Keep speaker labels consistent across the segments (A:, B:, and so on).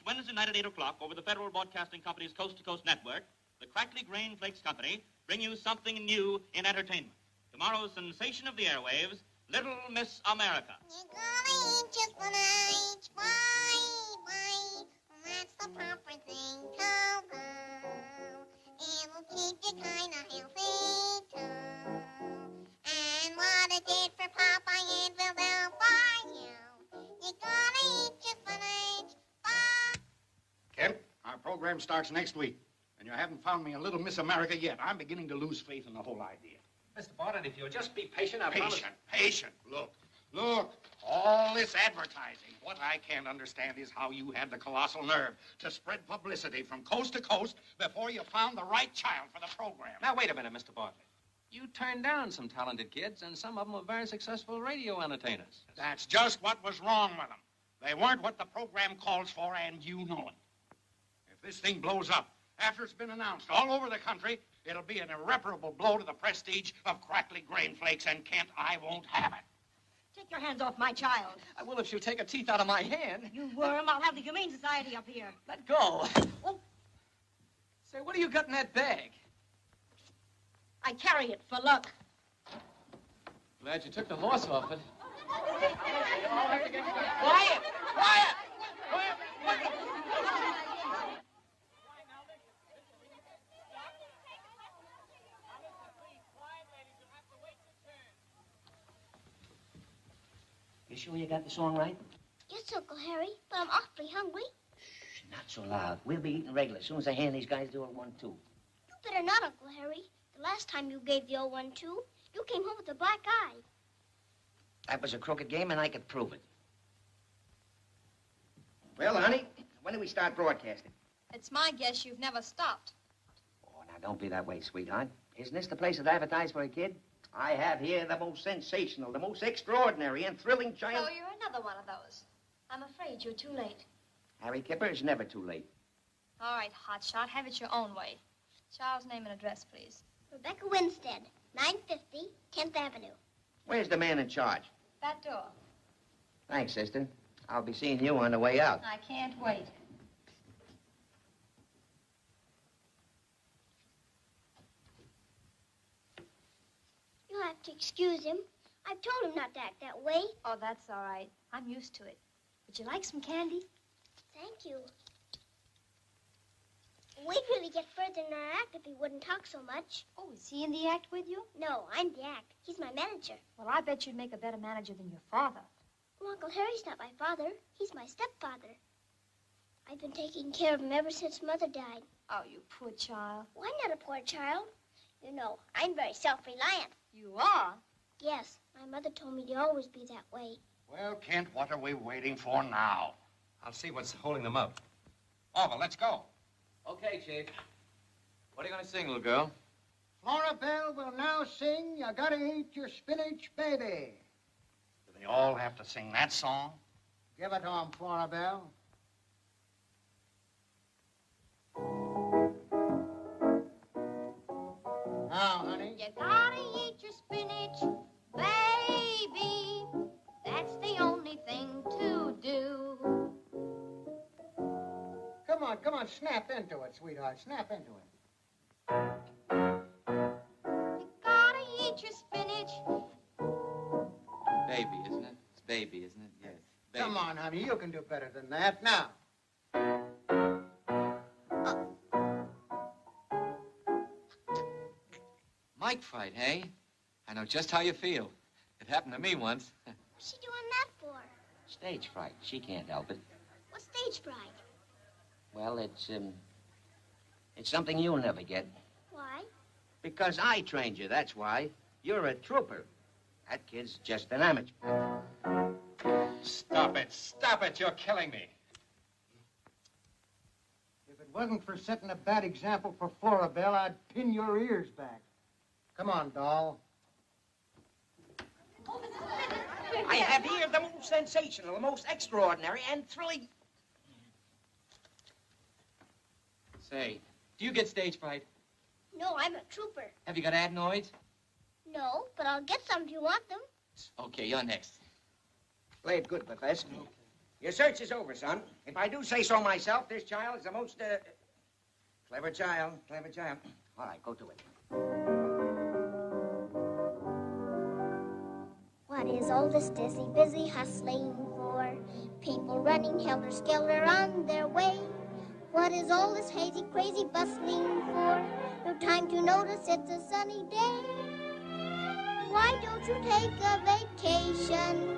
A: Wednesday night at 8 o'clock over the Federal Broadcasting Company's Coast to Coast Network, the Crackly Grain Flakes Company bring you something new in entertainment. Tomorrow's sensation of the airwaves, Little Miss America.
B: You're gonna eat just one each. Bye. That's the proper thing to do. It'll keep you kind of healthy, too. And what it did for Popeye, it will do for you. You're gonna eat just one each. Bye.
C: Kent, our program starts next week, and you haven't found me a Little Miss America yet. I'm beginning to lose faith in the whole idea.
D: Mr. Barnett, if you'll just be patient, I promise...
C: Patient. Look. All this advertising. What I can't understand is how you had the colossal nerve to spread publicity from coast to coast before you found the right child for the program.
D: Now, wait a minute, Mr. Bartlett. You turned down some talented kids, and some of them were very successful radio entertainers.
C: That's just what was wrong with them. They weren't what the program calls for, and you know it. If this thing blows up, after it's been announced all over the country, it'll be an irreparable blow to the prestige of Crackly Grain Flakes, and Kent, I won't have it.
E: Take your hands off my child.
D: I will if she'll take her teeth out of my hand.
E: You worm, I'll have the Humane Society up here.
D: Let go.
E: Oh.
D: Say, what do you got in that bag?
E: I carry it for luck.
D: Glad you took the horse off it.
E: Quiet!
F: You sure you got the song right?
B: Yes, Uncle Harry, but I'm awfully hungry.
F: Shh, not so loud. We'll be eating regular as soon as I hand these guys the old 1-2.
B: You better not, Uncle Harry. The last time you gave the old 1-2, you came home with a black eye.
F: That was a crooked game, and I could prove it. Well, honey, when do we start broadcasting?
G: It's my guess you've never stopped.
F: Oh, now, don't be that way, sweetheart. Isn't this the place to advertise for a kid? I have here the most sensational, the most extraordinary and thrilling child...
G: Oh, you're another one of those. I'm afraid you're too late.
F: Harry Kipper, it's never too late.
G: All right, hotshot, have it your own way. Child's name and address, please.
B: Rebecca Winstead, 950 10th Avenue.
F: Where's the man in charge?
G: That door.
F: Thanks, sister. I'll be seeing you on the way out.
G: I can't wait.
B: You'll have to excuse him. I've told him not to act that way.
G: Oh, that's all right. I'm used to it. Would you like some candy?
B: Thank you. We'd really get further in our act if he wouldn't talk so much.
G: Oh, is he in the act with you?
B: No, I'm the act. He's my manager.
G: Well, I bet you'd make a better manager than your father.
B: Well, Uncle Harry's not my father. He's my stepfather. I've been taking care of him ever since Mother died.
G: Oh, you poor child.
B: Well, I'm not a poor child. You know, I'm very self-reliant.
G: You are?
B: Yes, my mother told me to always be that way.
C: Well, Kent, what are we waiting for now?
D: I'll see what's holding them up.
C: Orville, let's go.
D: Okay, Chief. What are you going to sing, little girl?
H: Flora Bell will now sing You Gotta Eat Your Spinach, Baby.
C: Do they all have to sing that song?
H: Give it to 'em, Flora Bell. Now, honey.
B: You gotta eat your spinach, baby. That's the only thing to do.
H: Come on, snap into it, sweetheart. Snap into it.
B: You gotta eat your spinach.
D: Baby, isn't it? It's baby, isn't it? Yes. Baby.
H: Come on, honey. You can do better than that. Now.
D: Mike fright, hey? I know just how you feel. It happened to me once.
B: What's she doing that for?
F: Stage fright. She can't help it.
B: What's stage fright?
F: Well, it's something you'll never get.
B: Why?
F: Because I trained you, that's why. You're a trooper. That kid's just an amateur.
D: Stop it. You're killing me.
H: If it wasn't for setting a bad example for Flora Bell, I'd pin your ears back. Come on, doll.
F: I have here the most sensational, the most extraordinary and thrilling...
D: Say, do you get stage fright?
B: No, I'm a trooper.
D: Have you got adenoids?
B: No, but I'll get some if you want them.
D: Okay, you're next.
F: Play it good, Professor. Your search is over, son. If I do say so myself, this child is the most, clever child. All right, go to it.
B: What is all this dizzy, busy hustling for? People running helter-skelter on their way. What is all this hazy, crazy bustling for? No time to notice it's a sunny day. Why don't you take a vacation?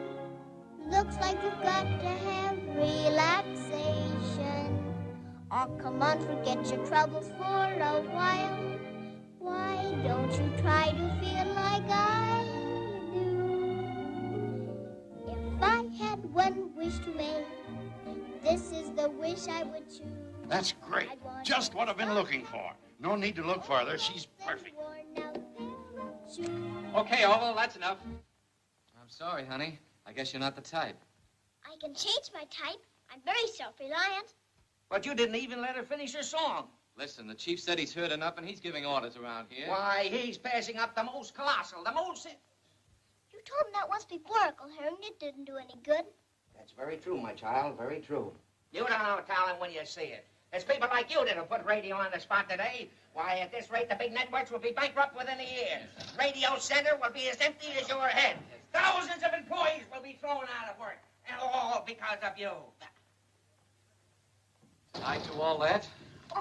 B: Looks like you've got to have relaxation. Oh, come on, forget your troubles for a while. Why don't you try to feel like I do? If I had one wish to make, this is the wish I would choose.
C: That's great. Just what I've been looking for. No need to look further. She's perfect.
D: Okay, Oval, that's enough. I'm sorry, honey. I guess you're not the type.
B: I can change my type. I'm very self-reliant.
F: But you didn't even let her finish her song.
D: Listen, the chief said he's heard enough and he's giving orders around here.
F: Why, he's passing up the most colossal, the most...
B: You told him that once before, Uncle Harry, and it didn't do any good.
F: That's very true, my child, very true. You don't know talent when you see it. It's people like you that'll put radio on the spot today. Why, at this rate, the big networks will be bankrupt within a year. Radio Center will be as empty as your head. Thousands of employees will be thrown out of work. And all because of you.
D: I do all that?
C: Oh,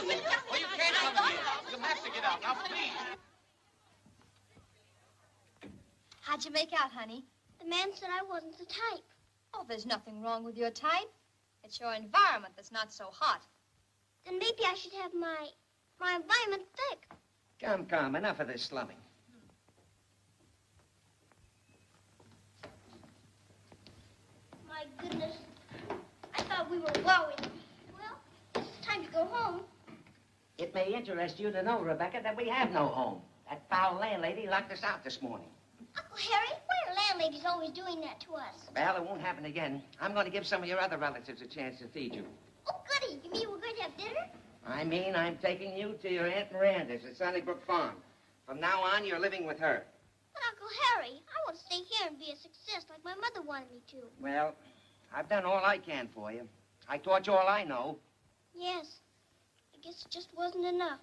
C: you can't come here. You'll have to get out. Now, please.
G: How'd you make out, honey?
B: The man said I wasn't the type.
G: Oh, there's nothing wrong with your type. It's your environment that's not so hot.
B: Then maybe I should have my environment thick.
F: Come, enough of this slumming.
B: My goodness. I thought we were wowing. Well, it's time to go home.
F: It may interest you to know, Rebecca, that we have no home. That foul landlady locked us out this morning.
B: Uncle Harry, why are landladies always doing that to us?
F: Well, it won't happen again. I'm going to give some of your other relatives a chance to feed you.
B: Oh, goody. You mean we're going to have dinner?
F: I mean, I'm taking you to your Aunt Miranda's at Sunnybrook Farm. From now on, you're living with her.
B: But, Uncle Harry, I want to stay here and be a success like my mother wanted me to.
F: Well, I've done all I can for you. I taught you all I know.
B: Yes. I guess it just wasn't enough.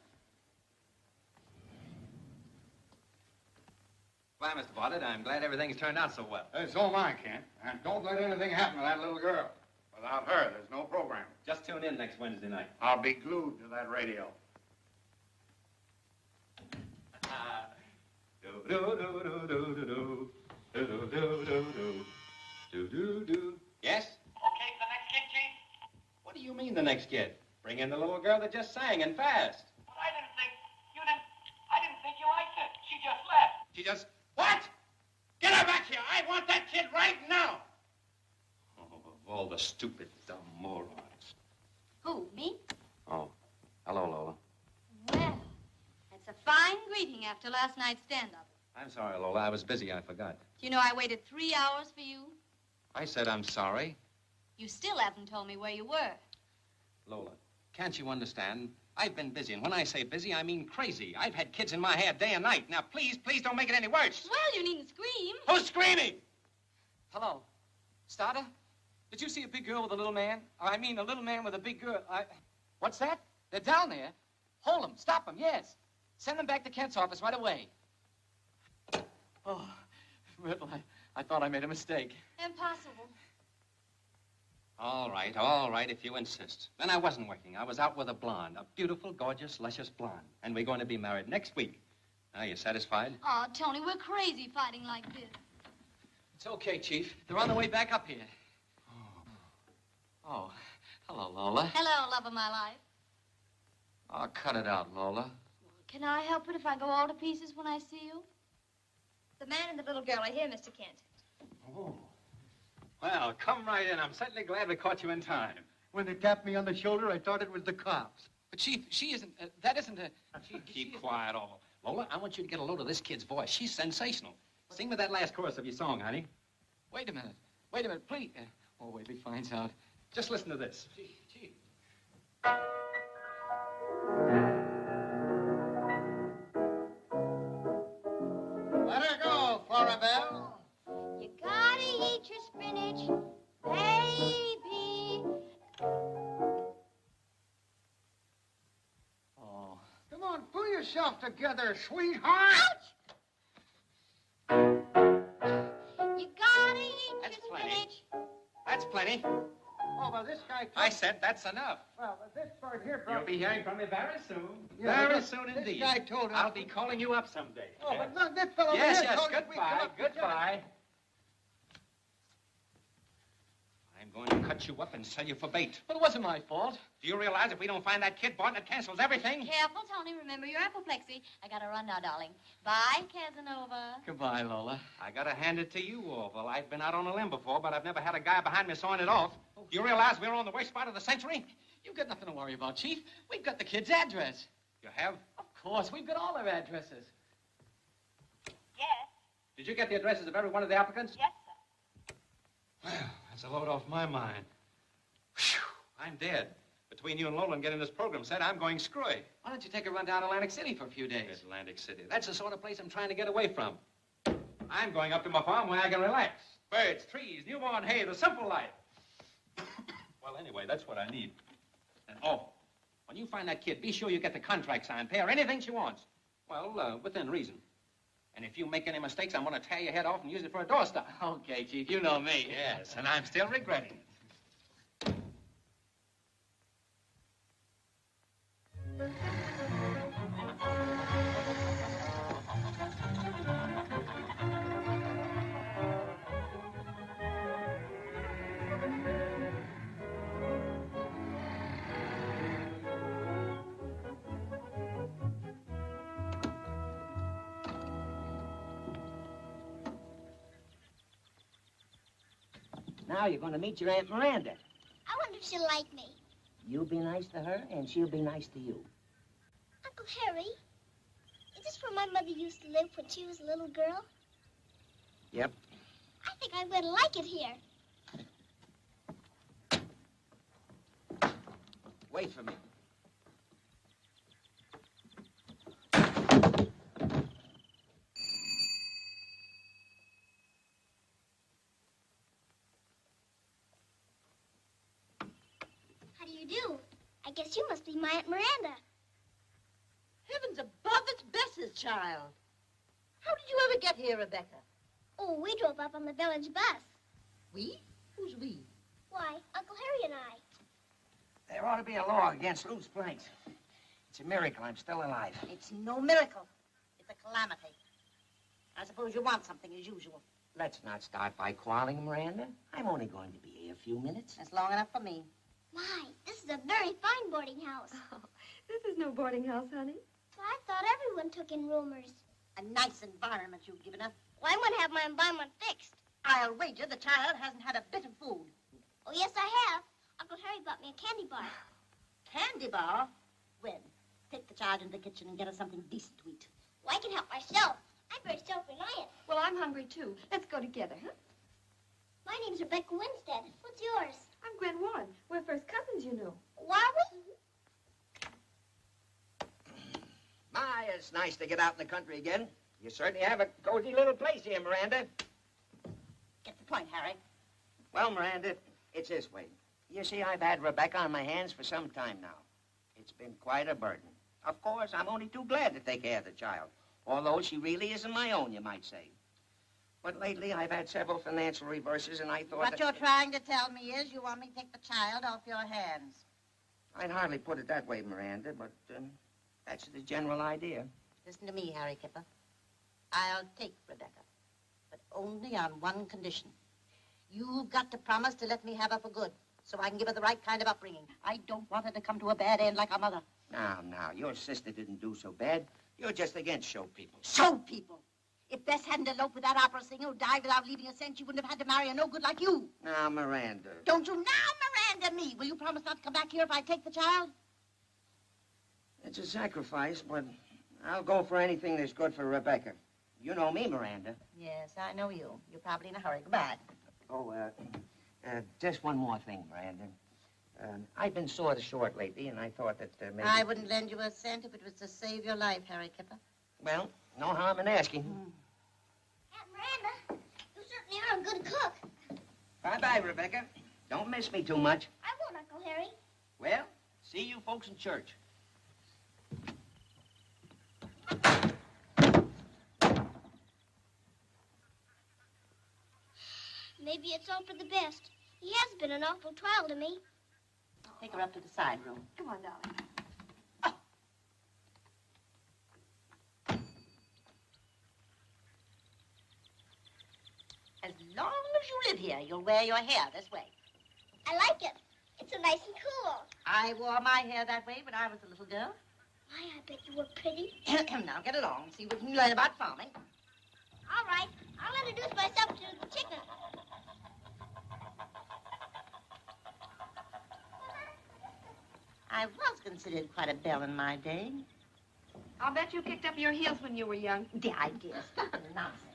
D: Why, Mr. Bartlett, I'm glad everything's turned out so well.
C: So am I, Kent. And don't let anything happen to that little girl. Without her, there's no program.
D: Just tune in next Wednesday night.
C: I'll be glued to that radio.
D: Yes?
A: Okay, the next kid, Chief?
D: What do you mean, the next kid? Bring in the little girl that just sang and fast.
A: But I didn't think you liked it. She just left.
C: She just... What? Get her back here. I want that kid right now.
D: Oh, of all the stupid, dumb morons.
E: Who, me?
D: Oh, hello, Lola.
E: Well, that's a fine greeting after last night's stand-up.
D: I'm sorry, Lola. I was busy. I forgot.
E: Do you know I waited 3 hours for you?
D: I said I'm sorry.
E: You still haven't told me where you were.
D: Lola, can't you understand? I've been busy, and when I say busy, I mean crazy. I've had kids in my hair day and night. Now, please don't make it any worse.
E: Well, you needn't scream.
D: Who's screaming?
I: Hello. Starter? Did you see a big girl with a little man? I mean, a little man with a big girl. What's that? They're down there. Hold them. Stop them, yes. Send them back to Kent's office right away. Oh, Riddle, I thought I made a mistake.
E: Impossible.
D: All right, if you insist. Then I wasn't working. I was out with a blonde, a beautiful, gorgeous, luscious blonde. And we're going to be married next week. Are you satisfied?
E: Oh, Tony, we're crazy fighting like this.
I: It's okay, Chief. They're on the way back up here. Oh, hello, Lola.
E: Hello, love of my life.
D: Oh, cut it out, Lola.
E: Can I help it if I go all to pieces when I see you?
G: The man and the little girl are here, Mr. Kent.
D: Oh. Well, come right in. I'm certainly glad we caught you in time.
H: When they tapped me on the shoulder, I thought it was the cops.
I: But, Chief, she isn't... that isn't a...
D: Keep quiet, all. Lola, I want you to get a load of this kid's voice. She's sensational. Sing me that last chorus of your song, honey.
I: Wait a minute, please. Oh, wait till he finds out.
D: Just listen to this.
I: Chief.
H: Let her go, Florabelle.
B: You gotta eat your spinach
E: spinach, baby.
I: Oh.
H: Come on, pull yourself together, sweetheart.
E: You gotta eat
D: That's
E: your
D: plenty.
E: spinach.
D: That's plenty.
H: Oh, well, this guy...
D: I said that's enough.
H: Well, this part here...
D: You'll be hearing from me very soon.
H: Yeah,
D: very
H: this-
D: soon
H: this
D: indeed.
H: guy told us-
D: I'll be calling you up someday.
H: Oh, but look, this fellow...
D: Yes,
H: here
D: yes,
H: told us we'd come
D: goodbye,
H: up together.
D: goodbye. I'm going to cut you up and sell you for bait.
I: But it wasn't my fault.
D: Do you realize if we don't find that kid, Barton, it cancels everything?
E: Careful, Tony. Remember your apoplexy. I gotta run now, darling. Bye, Casanova.
I: Goodbye, Lola.
D: I gotta hand it to you, Orville. I've been out on a limb before, but I've never had a guy behind me sawing it off. Do you realize we're on the worst spot of the century?
I: You've got nothing to worry about, Chief. We've got the kid's address.
D: You have?
I: Of course, we've got all their addresses.
G: Yes,
D: Did you get the addresses of every one of the applicants?
G: yes, sir.
D: Well, that's a load off my mind. Whew, I'm dead. Between you and Lola and getting this program set, I'm going screwy.
I: Why don't you take a run down to Atlantic City for a few days?
D: Atlantic City. That's the sort of place I'm trying to get away from. I'm going up to my farm where I can relax. Birds, trees, newborn hay, the simple life. Well, anyway, that's what I need. And, oh, when you find that kid, be sure you get the contract signed. Pay her anything she wants. Well, within reason. And if you make any mistakes, I'm going to tear your head off and use it for a doorstop.
I: Okay, Chief, you know me.
D: Yes, and I'm still regretting it.
F: Now you're going to meet your Aunt Miranda.
B: I wonder if she'll like me.
F: You be nice to her, and she'll be nice to you.
B: Uncle Harry, is this where my mother used to live when she was a little girl?
F: Yep.
B: I think I'm going to like it here.
F: Wait for me.
B: How do you do? I guess you must be my Aunt Miranda.
J: Heavens above, it's Bess's child. How did you ever get here, Rebecca?
B: Oh, we drove up on the village bus.
J: We? Who's we?
B: Why, Uncle Harry and I.
F: There ought to be a law against loose planks. It's a miracle I'm still alive.
J: It's no miracle. It's a calamity. I suppose you want something as usual.
F: Let's not start by quarreling, Miranda. I'm only going to be here a few minutes.
J: That's long enough for me.
B: My, this is a very fine boarding house.
K: Oh, this is no boarding house, honey.
B: But I thought everyone took in roomers.
J: A nice environment you've given her.
B: Well, I'm going to have my environment fixed.
J: I'll wager the child hasn't had a bit of food.
B: Oh, yes, I have. Uncle Harry bought me a candy bar.
J: Candy bar? When? Take the child into the kitchen and get her something decent to eat.
B: Well, I can help myself. I'm very self-reliant.
K: Well, I'm hungry, too. Let's go together, huh?
B: My name's Rebecca Winstead. What's yours?
K: I'm Gwen Warren. We're first cousins, you know.
B: Are we?
F: My, it's nice to get out in the country again. You certainly have a cozy little place here, Miranda.
J: Get the point, Harry.
F: Well, Miranda, it's this way. You see, I've had Rebecca on my hands for some time now. It's been quite a burden. Of course, I'm only too glad to take care of the child, although she really isn't my own, you might say. But lately, I've had several financial reverses, and I thought
J: What
F: that...
J: you're trying to tell me is you want me to take the child off your hands.
F: I'd hardly put it that way, Miranda, but that's the general idea.
J: Listen to me, Harry Kipper. I'll take Rebecca, but only on one condition. You've got to promise to let me have her for good, so I can give her the right kind of upbringing. I don't want her to come to a bad end like her mother.
F: Now, your sister didn't do so bad. You're just against show people.
J: Show people? If Bess hadn't eloped with that opera singer who died without leaving a cent, she wouldn't have had to marry a no-good like you.
F: Now, Miranda.
J: Don't you now Miranda me. Will you promise not to come back here if I take the child?
F: It's a sacrifice, but I'll go for anything that's good for Rebecca. You know me, Miranda.
J: Yes, I know you. You're probably in a hurry. Goodbye.
F: Oh, just one more thing, Miranda. I've been sort of short lately, and I thought that maybe...
J: I wouldn't lend you a cent if it was to save your life, Harry Kipper.
F: Well, no harm in asking.
B: Aunt Miranda, you certainly are a good cook.
F: Bye-bye, Rebecca. Don't miss me too much.
B: I won't, Uncle Harry.
F: Well, see you folks in church.
B: Maybe it's all for the best. He has been an awful trial to me.
J: Take her up to the side room.
K: Come on, darling.
J: As long as you live here, you'll wear your hair this way.
B: I like it. It's so nice and cool.
J: I wore my hair that way when I was a little girl.
B: Why, I bet you were pretty.
J: Now get along, see what you can learn about farming.
B: All right. I'll introduce myself to the chicken.
J: I was considered quite a belle in my day.
K: I'll bet you kicked up your heels when you were young.
J: The idea, stop the nonsense.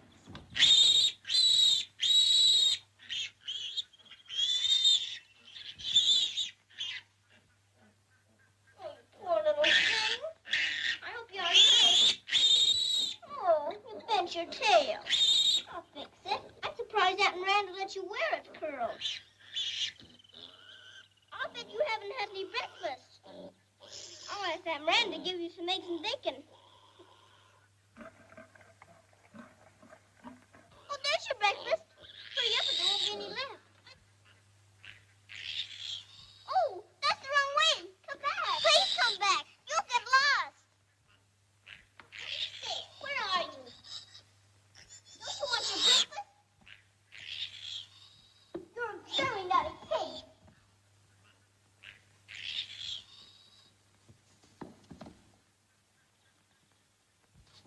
B: Oh, poor little thing. I hope you're okay. Oh, you bent your tail. I'll fix it. I'm surprised Aunt Miranda let you wear it curled. I'll bet you haven't had any breakfast. I'll ask Aunt Miranda to give you some eggs and bacon. Oh, there's your breakfast. Hurry up or there won't be any left. Oh, that's the wrong way. Come back. Please come back. You'll get lost. Hey, where are you? Don't you want your breakfast? You're a very naughty pig.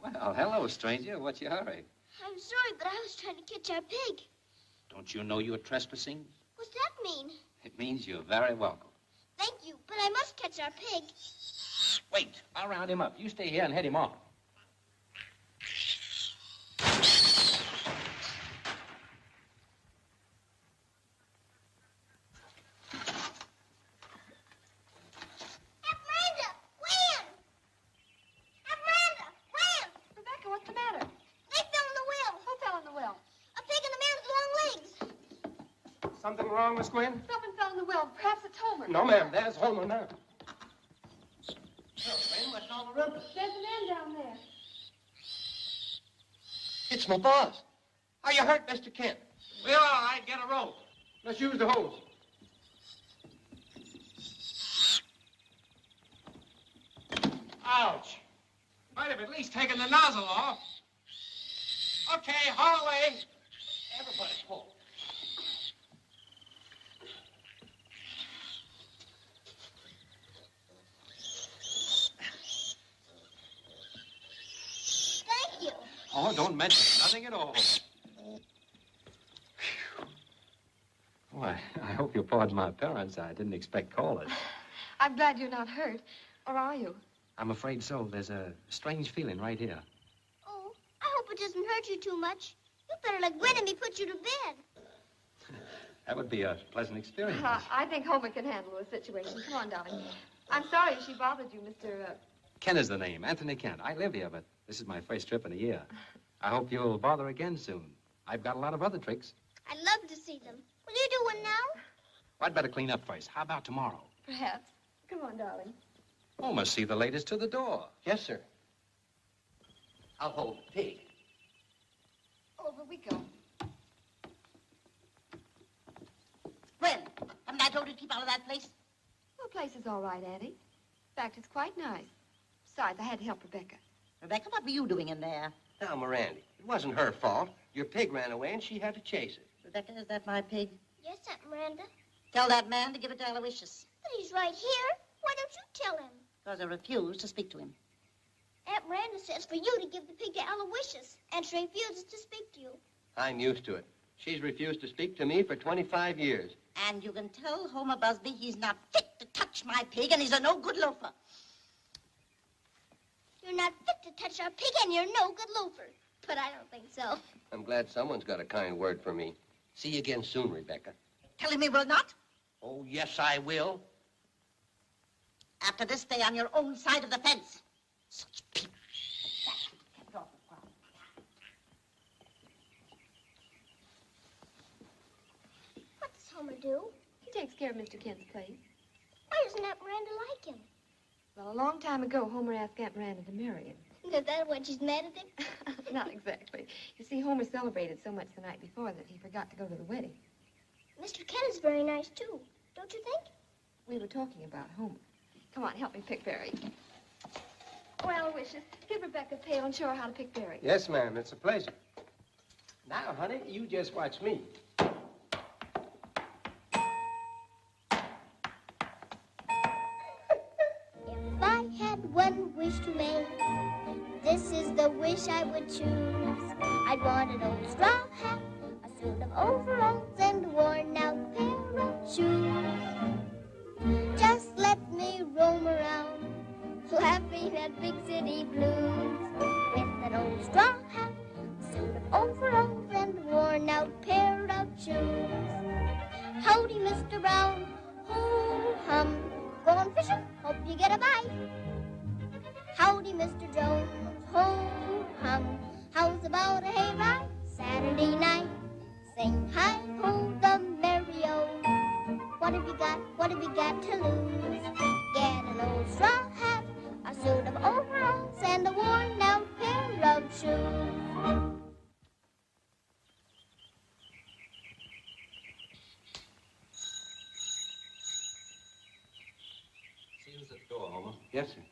D: Well, hello, stranger. What's your hurry?
B: I'm sorry, but I was trying to catch our pig.
D: Don't you know you're trespassing?
B: What's that mean?
D: It means you're very welcome.
B: Thank you, but I must catch our pig.
D: Wait, I'll round him up. You stay here and head him off.
B: Aunt Miranda, Gwen! Aunt Miranda, Gwen!
K: Rebecca, what's the matter?
B: They fell in the well.
K: Who fell in the well?
B: A pig and a man with long legs.
H: Something wrong, Miss Gwen?
K: Someone fell in the well. Perhaps it's Homer.
H: No, ma'am. There's Homer now. What's all the rumpus?
K: There's a man down there.
H: It's my boss. Are you hurt, Mr. Kent?
C: Well, all right, get a rope.
H: Let's use the hose.
C: Ouch. Might have at least taken the nozzle off. Okay, haul away. Everybody pull.
B: Thank you.
D: Oh, don't mention it. Nothing at all. Why, I hope you'll pardon my appearance. I didn't expect callers.
K: I'm glad you're not hurt. Or are you?
D: I'm afraid so. There's a strange feeling right here.
B: Oh, I hope it doesn't hurt you too much. You better let Gwen and me put you to bed.
D: That would be a pleasant experience.
K: I think Homer can handle the situation. Come on, darling. I'm sorry she bothered you, Mr.
D: Ken is the name, Anthony Kent. I live here, but this is my first trip in a year. I hope you'll bother again soon. I've got a lot of other tricks.
B: I'd love to see them. Will you do one now?
D: Well, I'd better clean up first. How about tomorrow?
K: Perhaps. Come on, darling.
D: Oh, must see the latest to the door.
H: Yes, sir. I'll hold the pig.
K: Over we go.
J: Gwen, haven't I told you to keep out of that place?
K: The place is all right, Auntie. In fact, it's quite nice. Besides, I had to help Rebecca.
J: Rebecca, what were you doing in there?
L: Now, Miranda, it wasn't her fault. Your pig ran away and she had to chase it.
J: Rebecca, is that my pig?
B: Yes, Aunt Miranda.
J: Tell that man to give it to Aloysius.
B: But he's right here. Why don't you tell him?
J: Because I refuse to speak to him.
B: Aunt Miranda says for you to give the pig to Aloysius, and she refuses to speak to you.
L: I'm used to it. She's refused to speak to me for 25 years.
J: And you can tell Homer Busby he's not fit to touch my pig, and he's a no-good loafer.
B: You're not fit to touch our pig, and you're no good loafer. But I don't think so.
L: I'm glad someone's got a kind word for me. See you again soon, Rebecca.
J: Tell him he will not.
L: Oh, yes, I will.
J: After this, stay on your own side of the fence. Such people. That's kept off the ground.
B: Homer do?
K: He takes care of Mr. Kent's place.
B: Why doesn't Aunt Miranda like him?
K: Well, a long time ago, Homer asked Aunt Miranda to marry him.
B: Is that when she's mad at him?
K: Not exactly. You see, Homer celebrated so much the night before that he forgot to go to the wedding.
B: Mr. Kent is very nice, too. Don't you think?
K: We were talking about Homer. Come on, help me pick berries. Well, Wishes, give Rebecca a pail and show her how to pick berries.
L: Yes, ma'am. It's a pleasure. Now, honey, you just watch me.
B: If I had one wish to make, this is the wish I would choose. I'd want an old straw hat, a suit of overalls, and a worn-out pair of shoes. Just let me roam around, laughing at big city blues. With an old straw hat, a suit of overalls, and a worn-out pair of shoes. Howdy, Mr. Brown, ho-hum. Going fishing, hope you get a bite. Howdy, Mr. Jones, ho-hum. How's about a hayride Saturday night? Sing hi-ho, the merry-o. What have you got, what have you got to lose? Get an old straw hat, a suit of overalls, and a worn-out pair of shoes.
D: See who's at the door, Homer.
L: Yes, sir.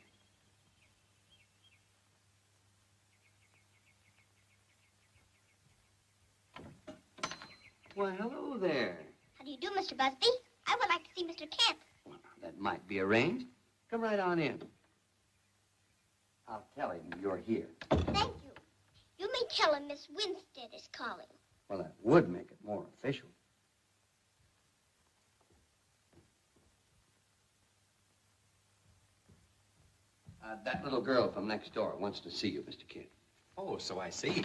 L: Well, hello there.
B: How do you do, Mr. Busby? I would like to see Mr. Kent.
L: Well, that might be arranged. Come right on in. I'll tell him you're here.
B: Thank you. You may tell him Miss Winstead is calling.
L: Well, that would make it more official. That little girl from next door wants to see you, Mr. Kent.
D: Oh, so I see.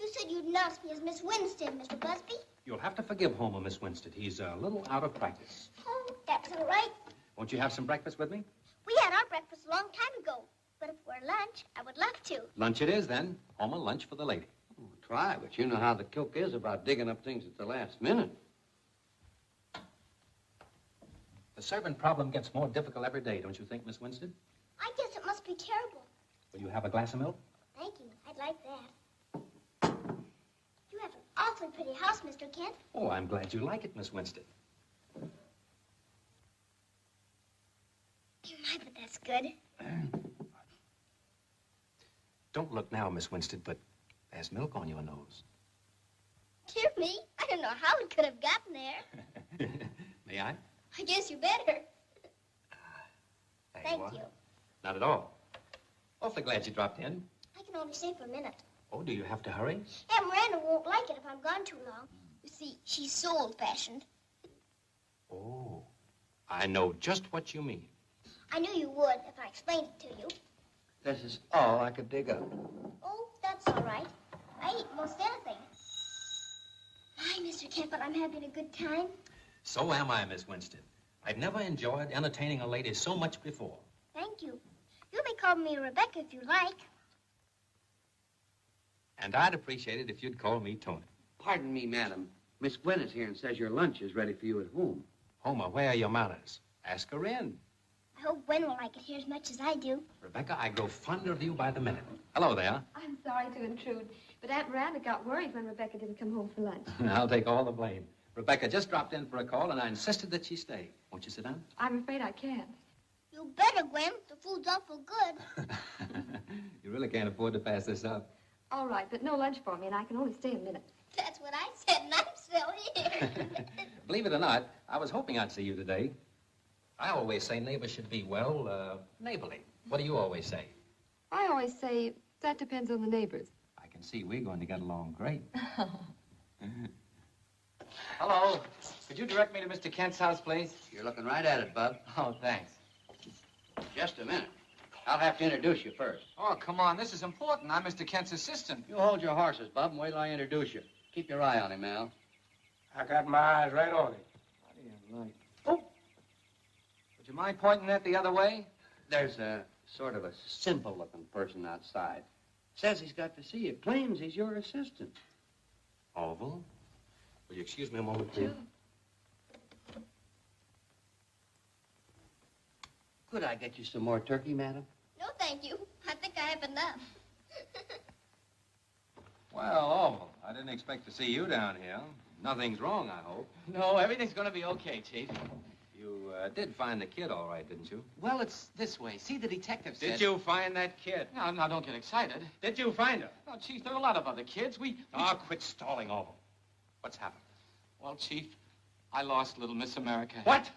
B: You said you'd announce me as Miss Winstead, Mr. Busby.
D: You'll have to forgive Homer, Miss Winstead. He's a little out of practice.
B: Oh, that's all right.
D: Won't you have some breakfast with me?
B: We had our breakfast a long time ago. But if we're lunch, I would love to.
D: Lunch it is, then. Homer, lunch for the lady.
L: Oh, try, but you know how the cook is about digging up things at the last minute.
D: The servant problem gets more difficult every day, don't you think, Miss Winstead?
B: I guess it must be terrible.
D: Will you have a glass of milk?
B: Thank you. I'd like that. You have an awfully pretty house, Mr. Kent.
D: Oh, I'm glad you like it, Miss Winstead.
B: My, but that's good.
D: Don't look now, Miss Winstead, but there's milk on your nose.
B: Dear me, I don't know how it could have gotten there.
D: May I?
B: I guess you better.
D: There
B: Thank
D: are.
B: you.
D: Not at all. Awfully glad you dropped in.
B: I can only stay for a minute.
D: Oh, do you have to hurry?
B: Aunt Miranda won't like it if I'm gone too long. You see, she's so old-fashioned.
D: Oh, I know just what you mean.
B: I knew you would if I explained it to you.
L: This is all I could dig up.
B: Oh, that's all right. I eat most anything. Hi, Mr. Kent, but I'm having a good time.
D: So am I, Miss Winstead. I've never enjoyed entertaining a lady so much before.
B: Thank you. You may call me Rebecca if you like.
D: And I'd appreciate it if you'd call me Tony.
L: Pardon me, madam. Miss Gwen is here and says your lunch is ready for you at home.
D: Homer, where are your manners? Ask her in.
B: I hope Gwen will like it here as much as I do.
D: Rebecca, I grow fonder of you by the minute. Hello there.
K: I'm sorry to intrude, but Aunt Miranda got worried when Rebecca didn't come home for lunch.
D: I'll take all the blame. Rebecca just dropped in for a call, and I insisted that she stay. Won't you sit down?
K: I'm afraid I can't.
B: You better, Gwen. The food's awful good.
D: You really can't afford to pass this up.
K: All right, but no lunch for me, and I can only stay a minute.
B: That's what I said, and I'm still here.
D: Believe it or not, I was hoping I'd see you today. I always say neighbors should be, well, neighborly. What do you always say?
K: I always say, that depends on the neighbors.
D: I can see we're going to get along great.
I: Hello. Could you direct me to Mr. Kent's house, please?
L: You're looking right at it, Bub.
I: Oh, thanks.
L: Just a minute. I'll have to introduce you first.
I: Oh, come on. This is important. I'm Mr. Kent's assistant.
L: You hold your horses, Bub, and wait till I introduce you. Keep your eye on him, Al.
M: I got my eyes right on him.
I: What do you like? Oh! Would you mind pointing that the other way?
L: There's a sort of a simple-looking person outside. Says he's got to see you. Claims he's your assistant.
D: Orville? Will you excuse me a moment, please?
K: Sure.
L: Could I get you some more turkey, madam?
E: No, thank you. I think I have enough.
D: Well, Orville, I didn't expect to see you down here. Nothing's wrong, I hope.
I: No, everything's going to be okay, Chief.
D: You did find the kid all right, didn't you?
I: Well, it's this way. See, the detective said...
D: Did you find that kid?
I: No, now, don't get excited.
D: Did you find her?
I: No, Chief, there are a lot of other kids.
D: Oh, quit stalling, Orville. What's happened?
I: Well, Chief, I lost little Miss America.
D: What?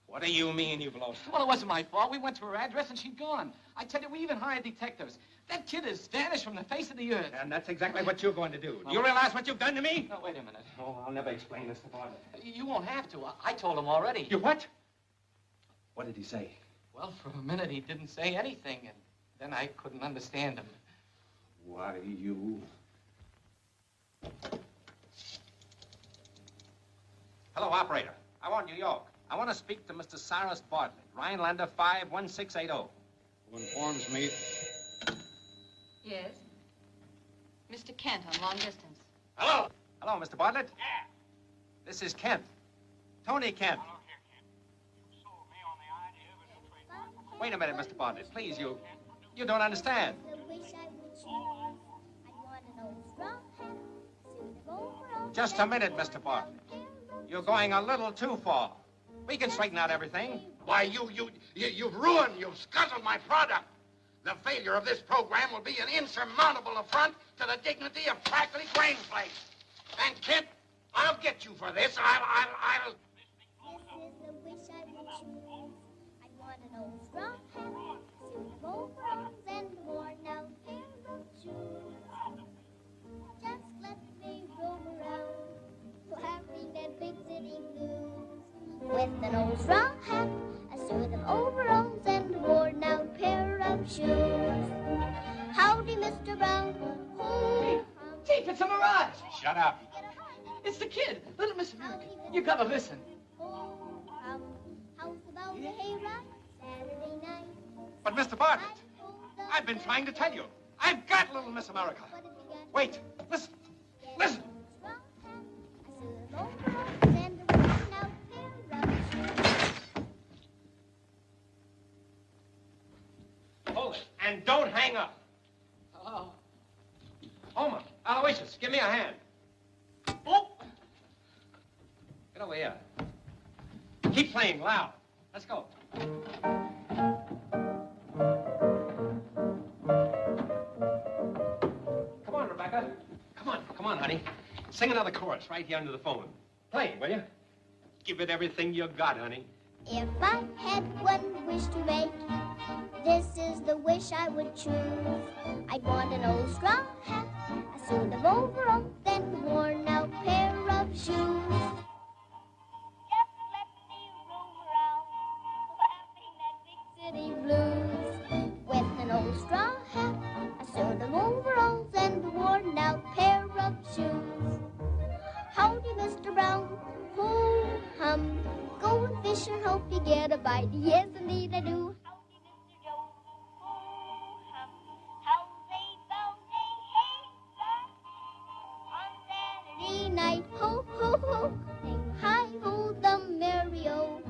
D: What do you mean you've lost her?
I: Well, it wasn't my fault. We went to her address and she'd gone. I tell you, we even hired detectives. That kid has vanished from the face of the earth.
D: And that's exactly what you're going to do. Do you realize what you've done to me?
I: No, wait a minute.
D: Oh, I'll never explain this to Bartlett.
I: You won't have to. I told him already.
D: You what? What did he say?
I: Well, for a minute he didn't say anything, and then I couldn't understand him.
D: Why, you... Hello, operator. I want New York. I want to speak to Mr. Cyrus Bartlett, Rhinelander 51680.
C: Who informs me...
E: Yes? Mr. Kent on long distance.
D: Hello. Hello, Mr. Bartlett. Yeah. This is Kent. Tony Kent.
C: Hello, here, Kent. You sold me on the idea of a new trademark.
D: Wait a minute, Mr. Bartlett. Please, you don't understand. Just a minute, Mr. Bartlett. You're going a little too far. We can straighten out everything.
C: Why, you've ruined, you've scuttled my product. The failure of this program will be an insurmountable affront to the dignity of Crackly Grain Flakes. And, Kent, I'll get you for this. I'll...
B: This is the wish I would choose. I want an old straw hat, suit of overalls, and a worn-out pair of shoes. Just let me roam around, laughing at big city blues. With an old straw hat, a suit of overalls, and a worn-out pair of shoes. Howdy, Mr. Brown.
I: Chief, it's a mirage.
D: Shut up.
I: It's the kid, little Miss America. You gotta listen.
B: How's about the hayride Saturday night?
D: But, Mr. Bartlett, I've been trying to tell you. I've got little Miss America. Wait, listen. Listen. Hold it, and don't hang up.
I: Oh.
D: Homer, Aloysius, give me a hand. Oh! Get over here. Keep playing loud. Let's go. Come on, Rebecca. Come on, honey. Sing another chorus right here under the phone. Play, will you? Give it everything you got, honey.
B: If I had one wish to make, this is the wish I would choose. I'd want an old straw hat, a suit of overalls, and a worn-out pair of shoes. Just let me roam around, laughing at big city blues. With an old straw hat, a suit of overalls, and a worn-out pair of shoes. Howdy, Mr. Brown. Ho, hum. Go and fish and hope you get a bite. Yes, indeed I do. Howdy, Mr. Jones. Ho, hum. How's a on Saturday night? Ho, ho, ho. Sing hi, ho, the merry-o.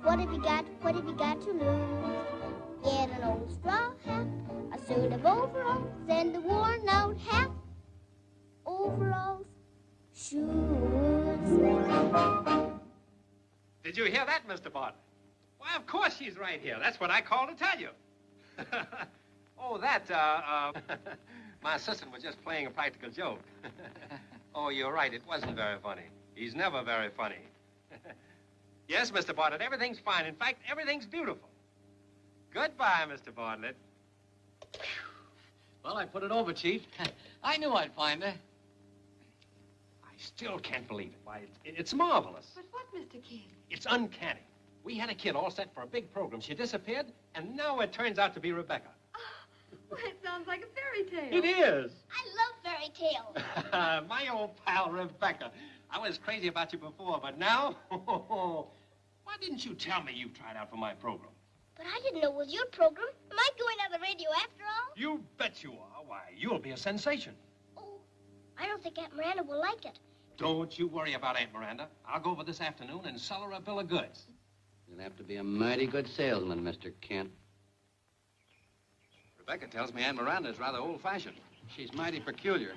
B: What have you got? What have you got to lose? Get an old straw hat, a suit of overalls, and a worn-out hat. Overalls, shoes.
D: Did you hear that, Mr. Bartlett? Why, of course she's right here. That's what I called to tell you. Oh, my assistant was just playing a practical joke. Oh, you're right. It wasn't very funny. He's never very funny. Yes, Mr. Bartlett, everything's fine. In fact, everything's beautiful. Goodbye, Mr. Bartlett.
I: Well, I put it over, Chief. I knew I'd find her.
D: I still can't believe it. Why, it's marvelous.
E: But what, Mr. Kidd?
D: It's uncanny. We had a kid all set for a big program. She disappeared, and now it turns out to be Rebecca.
E: Oh, well, it sounds like a fairy tale.
D: It is.
B: I love fairy tales.
D: My old pal, Rebecca. I was crazy about you before, but now... Why didn't you tell me you tried out for my program?
B: But I didn't know it was your program. Am I going on the radio after all?
D: You bet you are. Why, you'll be a sensation.
B: Oh, I don't think Aunt Miranda will like it.
D: Don't you worry about Aunt Miranda. I'll go over this afternoon and sell her a bill of goods.
L: You'll have to be a mighty good salesman, Mr. Kent.
D: Rebecca tells me Aunt Miranda's rather old-fashioned.
L: She's mighty peculiar.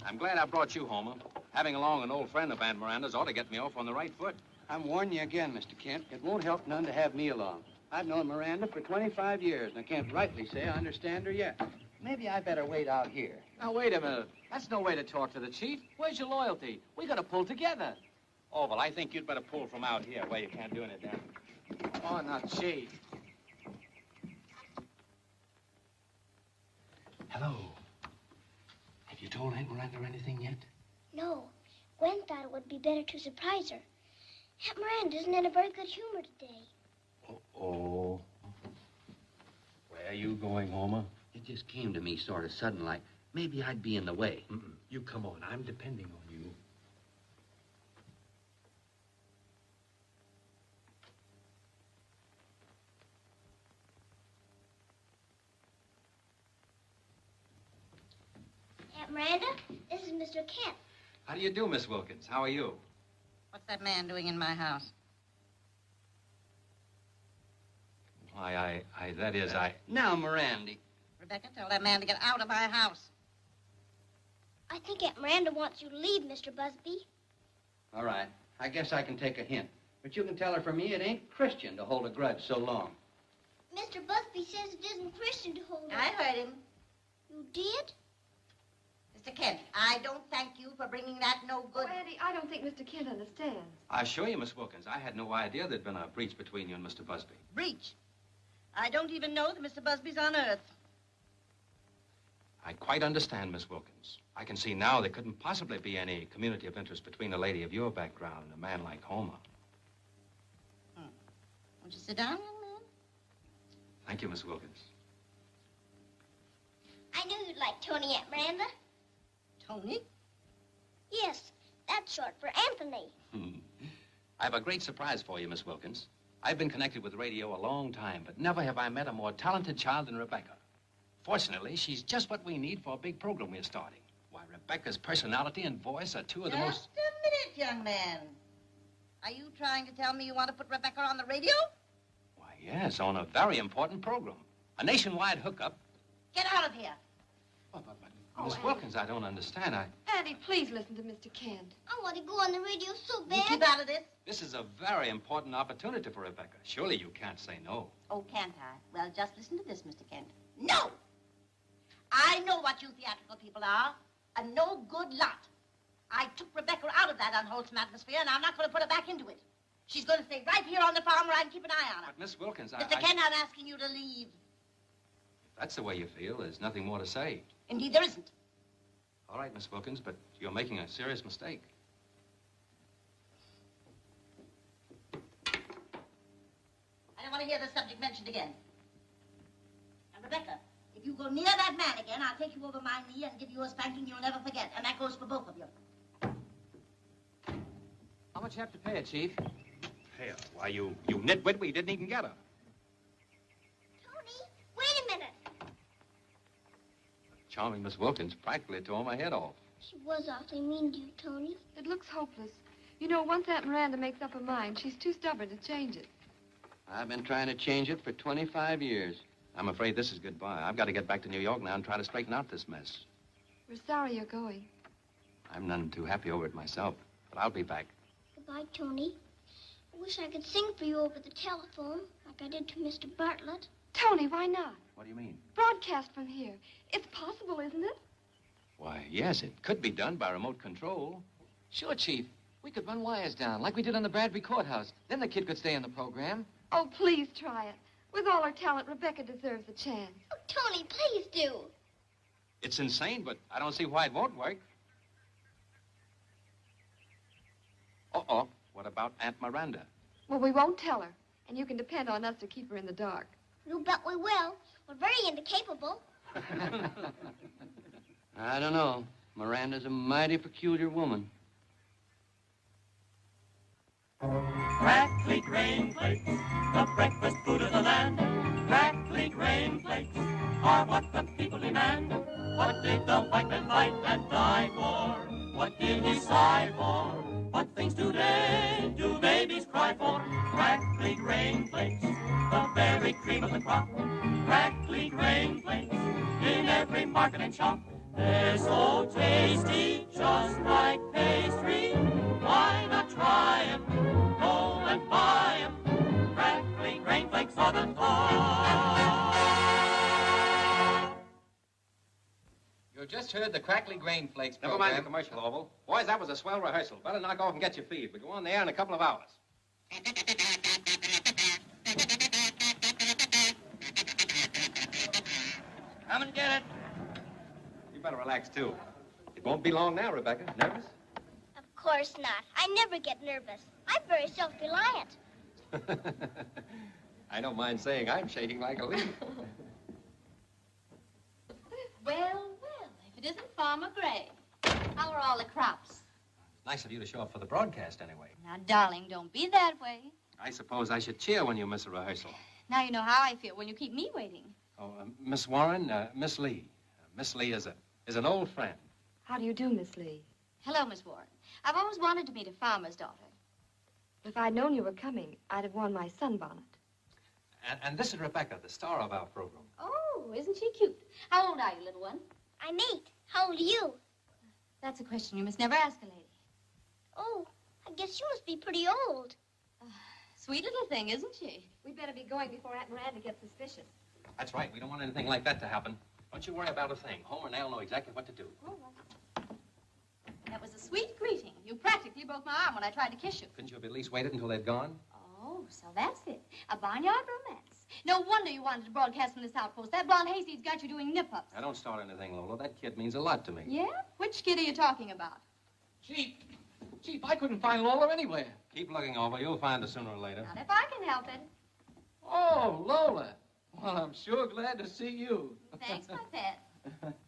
D: I'm glad I brought you, Homer. Having along an old friend of Aunt Miranda's ought to get me off on the right foot.
L: I'm warning you again, Mr. Kent. It won't help none to have me along. I've known Miranda for 25 years, and I can't rightly say I understand her yet. Maybe I better wait out here.
I: Now, wait a minute. That's no way to talk to the chief. Where's your loyalty? We gotta pull together.
D: Oh, well, I think you'd better pull from out here where you can't do any damage.
I: Oh, now, chief.
N: Hello. Have you told Aunt Miranda anything yet?
B: No. Gwen thought it would be better to surprise her. Aunt Miranda isn't in a very good humor today.
N: Oh. Where are you going, Homer?
L: It just came to me sort of sudden, like maybe I'd be in the way.
N: You come on. I'm depending on you.
B: Aunt Miranda, this is Mr. Kent.
D: How do you do, Miss Wilkins? How are you?
J: What's that man doing in my house?
D: Why,
L: Now, Miranda.
J: Rebecca, tell that man to get out of my house.
B: I think Aunt Miranda wants you to leave, Mr. Busby.
L: All right. I guess I can take a hint. But you can tell her for me it ain't Christian to hold a grudge so long.
B: Mr. Busby says it isn't Christian to hold
J: I heard him.
B: You did?
J: Mr. Kent, I don't thank you for bringing that no good...
K: Oh, Auntie, I don't think Mr. Kent understands.
D: I assure you, Miss Wilkins, I had no idea there'd been a breach between you and Mr. Busby.
J: Breach? I don't even know that Mr. Busby's on Earth.
D: I quite understand, Miss Wilkins. I can see now there couldn't possibly be any community of interest between a lady of your background and a man like Homer.
J: Won't you sit down, young man?
D: Thank you, Miss Wilkins.
B: I knew you'd like Tony, Aunt Miranda.
J: Tony?
B: Yes, that's short for Anthony.
D: I have a great surprise for you, Miss Wilkins. I've been connected with radio a long time, but never have I met a more talented child than Rebecca. Fortunately, she's just what we need for a big program we're starting. Why, Rebecca's personality and voice are two of the most...
J: Just a minute, young man. Are you trying to tell me you want to put Rebecca on the radio?
D: Why, yes, on a very important program. A nationwide hookup.
J: Get out of here.
D: Miss Wilkins, I don't understand.
K: Auntie, please listen to Mr. Kent.
B: I want to go on the radio so bad.
J: You keep out of this.
D: This is a very important opportunity for Rebecca. Surely you can't say no.
J: Oh, can't I? Well, just listen to this, Mr. Kent. No! I know what you theatrical people are. A no-good lot. I took Rebecca out of that unwholesome atmosphere, and I'm not going to put her back into it. She's going to stay right here on the farm where I can keep an eye on her.
D: But, Miss Wilkins,
J: Mr. Kent, I'm asking you to leave.
D: If that's the way you feel, there's nothing more to say.
J: Indeed, there isn't.
D: All right, Miss Wilkins, but you're making a serious mistake.
J: I don't want to hear the subject mentioned again. And Rebecca, if you go near that man again, I'll take you over my knee and give you a spanking you'll never forget. And that goes for both of you.
I: How much you have to pay her, Chief?
D: Pay her? Why, you nitwit, we didn't even get her.
B: Tony, wait a minute.
D: Charming Miss Wilkins practically tore my head off.
B: She was awfully mean to you, Tony.
K: It looks hopeless. You know, once Aunt Miranda makes up her mind, she's too stubborn to change it.
L: I've been trying to change it for 25 years.
D: I'm afraid this is goodbye. I've got to get back to New York now and try to straighten out this mess.
K: We're sorry you're going.
D: I'm none too happy over it myself, but I'll be back.
B: Goodbye, Tony. I wish I could sing for you over the telephone, like I did to Mr. Bartlett.
K: Tony, why not?
D: What do you mean?
K: Broadcast from here. It's possible, isn't it?
D: Why, yes, it could be done by remote control.
I: Sure, Chief. We could run wires down, like we did on the Bradbury Courthouse. Then the kid could stay in the program.
K: Oh, please try it. With all her talent, Rebecca deserves a chance.
B: Oh, Tony, please do.
D: It's insane, but I don't see why it won't work. Uh-oh. What about Aunt Miranda?
K: Well, we won't tell her, and you can depend on us to keep her in the dark.
B: You bet we will. We're very incapable.
L: I don't know. Miranda's a mighty peculiar woman.
O: Crackly grain flakes, the breakfast food of the land. Crackly grain flakes are what the people demand. What did the white men fight and die for? What did he sigh for? What things today do babies cry for? Crackly grain flakes, the very cream of the crop. Crackly grain flakes in every market and shop. They're so tasty, just like pastry. Why not try 'em? Go and buy 'em. Crackly grain flakes are the top.
D: You just heard the Crackly Grain Flakes
N: Never
D: program.
N: mind the commercial, Oval. Boys, that was a swell rehearsal. Better knock off and get your feed. We go on the air in a couple of hours.
A: Come and get it.
N: You better relax, too. It won't be long now, Rebecca. Nervous?
B: Of course not. I never get nervous. I'm very self-reliant.
N: I don't mind saying I'm shaking like a leaf.
E: Well, if it isn't Farmer Gray. How are all the crops?
N: Nice of you to show up for the broadcast, anyway.
E: Now, darling, don't be that way.
N: I suppose I should cheer when you miss a rehearsal.
E: Now you know how I feel when you keep me waiting.
N: Oh, Miss Warren, Miss Lee. Miss Lee is an old friend.
K: How do you do, Miss Lee?
E: Hello, Miss Warren. I've always wanted to meet a farmer's daughter.
K: If I'd known you were coming, I'd have worn my sunbonnet.
N: And this is Rebecca, the star of our program.
E: Oh, isn't she cute? How old are you, little one?
B: I'm 8. How old are you?
E: That's a question you must never ask a lady.
B: Oh, I guess you must be pretty old.
E: Sweet little thing, isn't she?
K: We'd better be going before Aunt Miranda gets suspicious.
N: That's right. We don't want anything like that to happen. Don't you worry about a thing. Homer and Al know exactly what to do.
E: Oh, that was a sweet greeting. You practically broke my arm when I tried to kiss you.
N: Couldn't you have at least waited until they'd gone?
E: Oh, so that's it. A barnyard romance. No wonder you wanted to broadcast from this outpost. That blonde hayseed's got you doing nip-ups.
N: Now, don't start anything, Lola. That kid means a lot to me.
E: Yeah? Which kid are you talking about?
I: Chief, I couldn't find Lola anywhere.
N: Keep looking over. You'll find her sooner or later.
E: Not if I can help it.
I: Oh, Lola. Well, I'm sure glad to see you.
E: Thanks, my pet.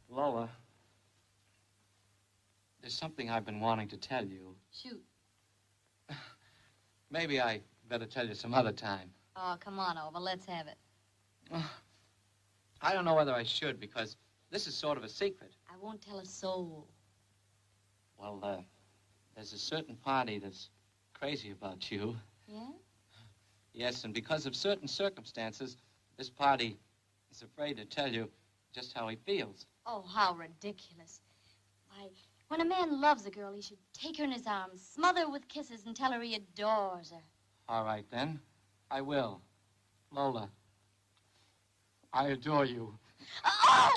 L: Lola, there's something I've been wanting to tell you.
E: Shoot.
L: Maybe I better tell you some other time.
E: Oh, come on over. Let's have it.
L: I don't know whether I should, because this is sort of a secret.
E: I won't tell a soul.
L: Well, there's a certain party that's crazy about you.
E: Yeah?
L: Yes, and because of certain circumstances, this party is afraid to tell you just how he feels.
E: Oh, how ridiculous. Why, when a man loves a girl, he should take her in his arms, smother her with kisses, and tell her he adores her.
L: All right, then. I will. Lola, I adore you.
E: Oh!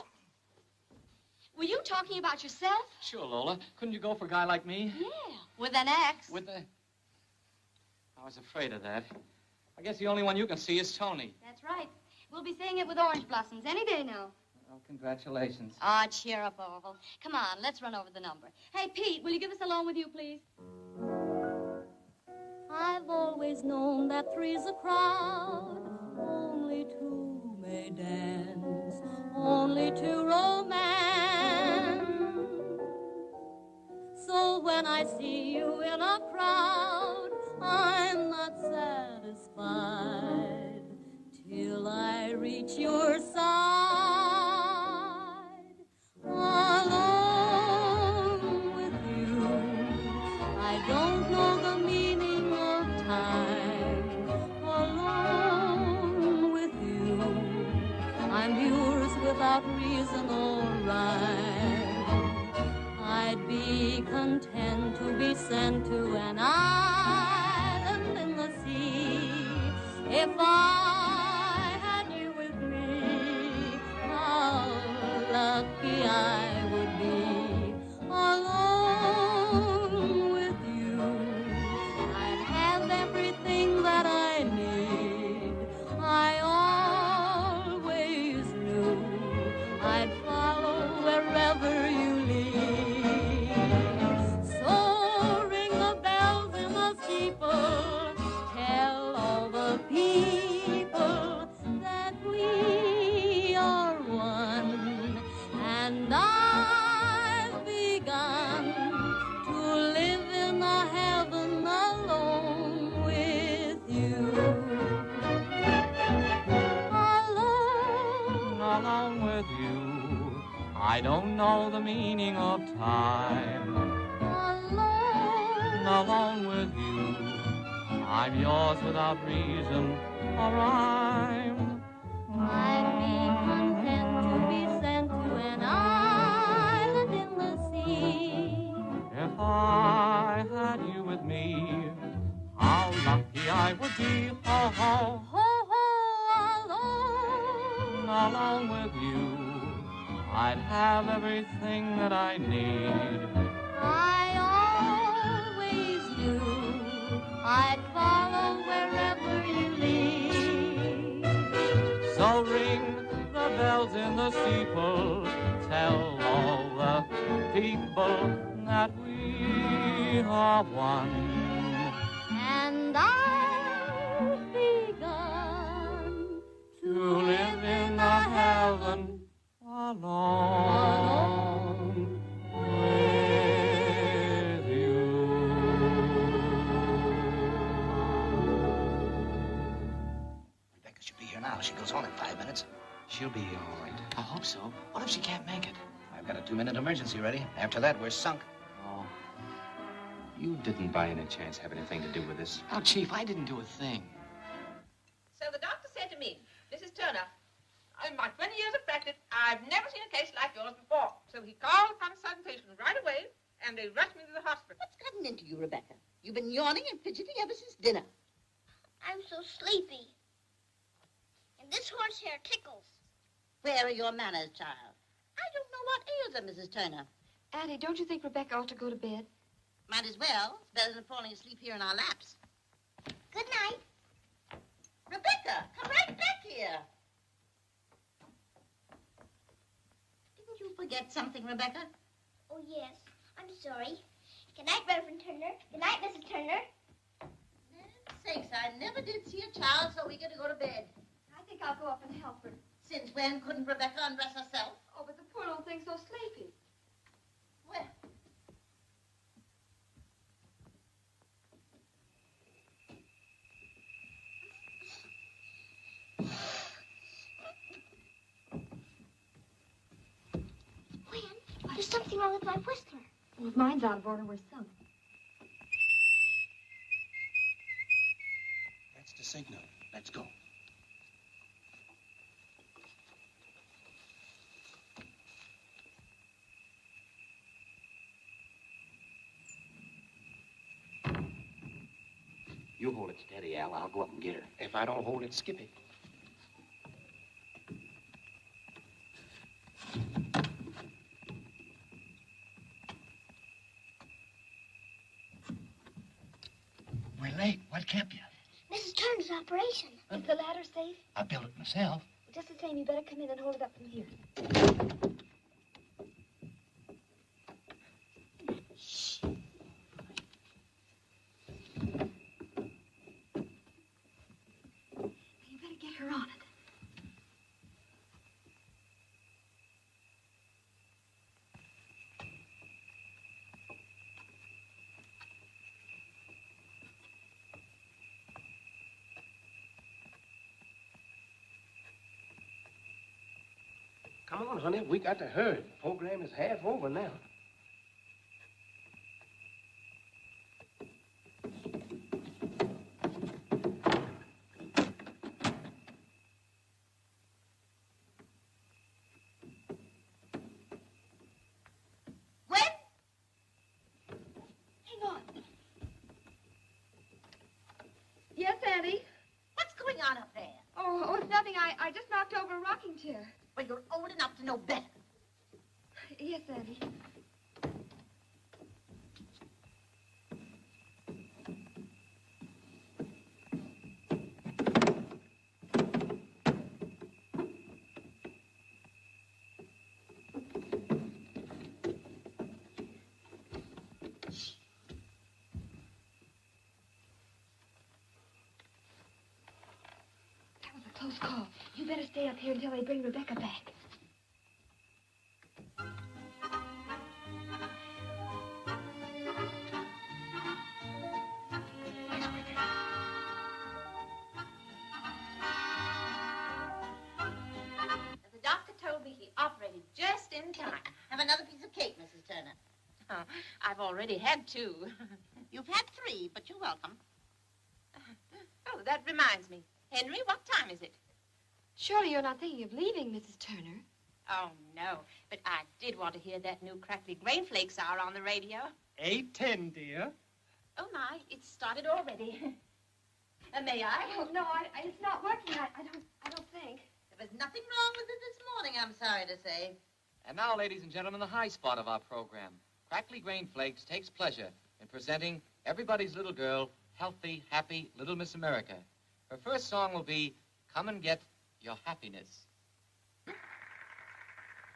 E: Were you talking about yourself?
I: Sure, Lola. Couldn't you go for a guy like me?
E: Yeah, with an axe.
L: I was afraid of that. I guess the only one you can see is Tony.
E: That's right. We'll be saying it with orange blossoms any day now.
L: Well, congratulations.
E: Ah, cheer up, Orville. Come on, let's run over the number. Hey, Pete, will you give us a loan with you, please?
P: I've always known that three's a crowd, only two may dance, only two romance. So when I see you in a crowd, I'm not satisfied till I reach your side. Alone with you, I don't know the meaning of time. Alone with you, I'm yours without reason or rhyme. I'd be content to be sent to an island in the sea if I had you with me. How lucky I would be alone with you. I'd have everything that I need. I always knew I'd follow wherever you lead. So ring the bells in the steeple, tell all the people that we are one, and I've begun to live in a heaven alone with you.
O: Alone with you, I don't know the meaning of time. Alone with you, I'm yours without reason a rhyme.
P: I'd be content to be sent to an island in the sea.
O: If I had you with me, how lucky I would be. Ho, ho,
P: Ho, ho,
O: along with you, I'd have everything that I need.
P: I always do. I'd follow wherever you lead.
O: So ring the bells in the steeple, tell all the people that we are one.
P: And I've begun
O: to live in the heaven alone with you.
F: Rebecca should be here now. She goes home in 5 minutes.
L: She'll be here all right.
F: I hope so. What if she can't make it? I've got a 2-minute emergency ready. After that, we're sunk.
L: Oh. You didn't by any chance have anything to do with this.
I: Oh, Chief, I didn't do a thing.
Q: So the doctor said to me, Mrs. Turner, in my 20 years of practice, I've never seen a case like yours before. So he called upon sudden patients right away, and they rushed me to the hospital.
J: What's gotten into you, Rebecca? You've been yawning and fidgeting ever since dinner.
B: I'm so sleepy. And this horsehair tickles.
J: Where are your manners, child? I don't know what ails her, Mrs. Turner.
K: Auntie, don't you think Rebecca ought to go to bed?
J: Might as well. It's better than falling asleep here in our laps.
B: Good night.
J: Rebecca, come right back here. Didn't you forget something, Rebecca?
B: Oh, yes. I'm sorry. Good night, Reverend Turner. Good night, Mrs. Turner.
J: Sakes, I never did see a child so eager to go to bed.
K: I think I'll go up and help her.
J: Since when couldn't Rebecca undress herself?
K: Oh, but the poor little thing's so sleepy.
J: Well,
B: There's something wrong with my whistler.
K: Well, if mine's out of order, we're sunk.
L: That's the signal. Let's go. You hold it steady, Al. I'll go up and get her.
I: If I don't hold it, skip it.
F: We're late. What kept you?
B: Mrs. Turner's operation.
K: Is the ladder safe?
F: I built it myself.
K: Just the same, you better come in and hold it up from here. Shh. You better get her on it.
M: Come on, honey. We got to hurry. The program is half over now.
J: Gwen?
K: Hang on. Yes, Auntie?
J: What's going on up there?
K: Oh, it's nothing. I just knocked over a rocking chair.
J: Well, you're old enough to know better.
K: Yes, Auntie. That was a close call. You better stay up here until they bring Rebecca back.
Q: The doctor told me he operated just in time.
J: Have another piece of cake, Mrs. Turner.
Q: Oh, I've already had 2.
J: You've had 3, but you're welcome.
Q: Oh, that reminds me. Henry, what time is it?
K: Surely you're not thinking of leaving, Mrs. Turner.
Q: Oh, no. But I did want to hear that new crackly grain flakes hour on the radio.
M: 8:10, dear.
Q: Oh, my. It's started already. May I?
K: Oh, no, it's not working. I don't think.
J: There was nothing wrong with it this morning, I'm sorry to say.
I: And now, ladies and gentlemen, the high spot of our program. Crackly Grain Flakes takes pleasure in presenting everybody's little girl, healthy, happy Little Miss America. Her first song will be Come and Get Your Happiness.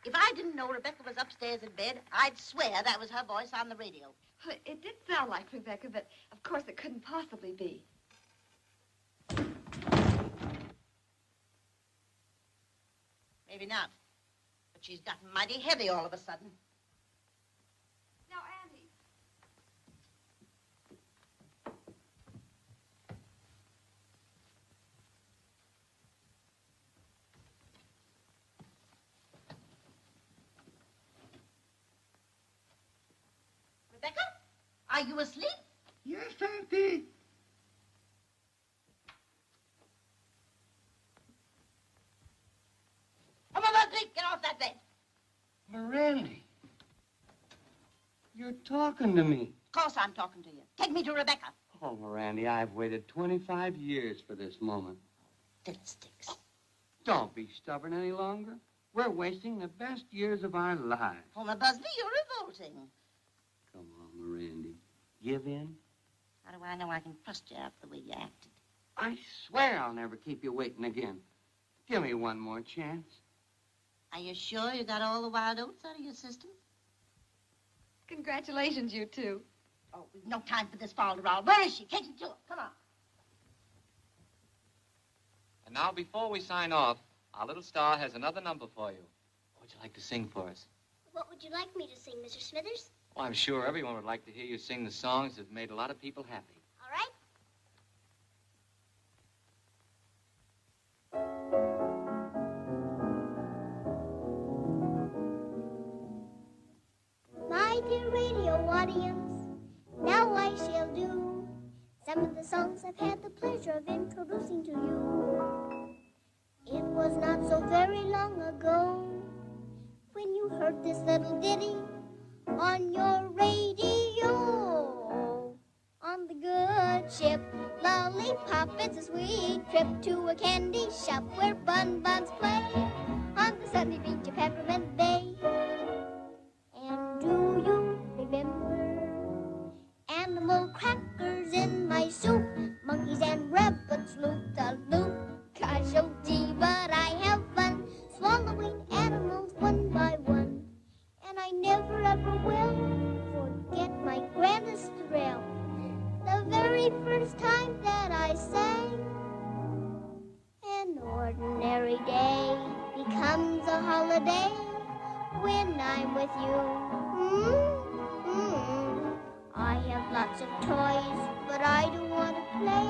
J: If I didn't know Rebecca was upstairs in bed, I'd swear that was her voice on the radio.
K: Well, it did sound like Rebecca, but of course it couldn't possibly be.
J: Maybe not. But she's gotten mighty heavy all of a sudden.
K: Now, Andy.
J: Rebecca, are you asleep?
H: Yes, Auntie.
J: Come on, Leslie, get off that bed.
L: Mirandy, you're talking to me.
J: Of course I'm talking to you. Take me to Rebecca.
L: Oh, Mirandy, I've waited 25 years for this moment.
J: Fiddlesticks.
L: Don't be stubborn any longer. We're wasting the best years of our lives.
J: Homer Busby, you're revolting.
L: Come on, Mirandy. Give in.
J: How do I know I can trust you after the way you acted?
L: I swear I'll never keep you waiting again. Give me one more chance.
J: Are you sure you got all the wild oats out of your system?
K: Congratulations, you two.
J: Oh, we've no time for this fall-around. Where is she? Take me to her. Come on.
I: And now, before we sign off, our little star has another number for you. What would you like to sing for us?
B: What would you like me to sing, Mr. Smithers?
I: Oh, I'm sure everyone would like to hear you sing the songs that made a lot of people happy.
B: All right. My dear radio audience, now I shall do some of the songs I've had the pleasure of introducing to you. It was not so very long ago when you heard this little ditty on your radio. On the good ship Lollipop, it's a sweet trip to a candy shop where bun-buns play on the sunny beach of Peppermint Bay. And do you remember animal crackers in my soup? Monkeys and rabbits loop-the-loop. Gosh, oh gee, but I have fun swallowing animals one by one. And I never ever will forget my grandest thrill, the very first time that I sang. An ordinary day becomes a holiday when I'm with you. I have lots of toys, but I don't want to play.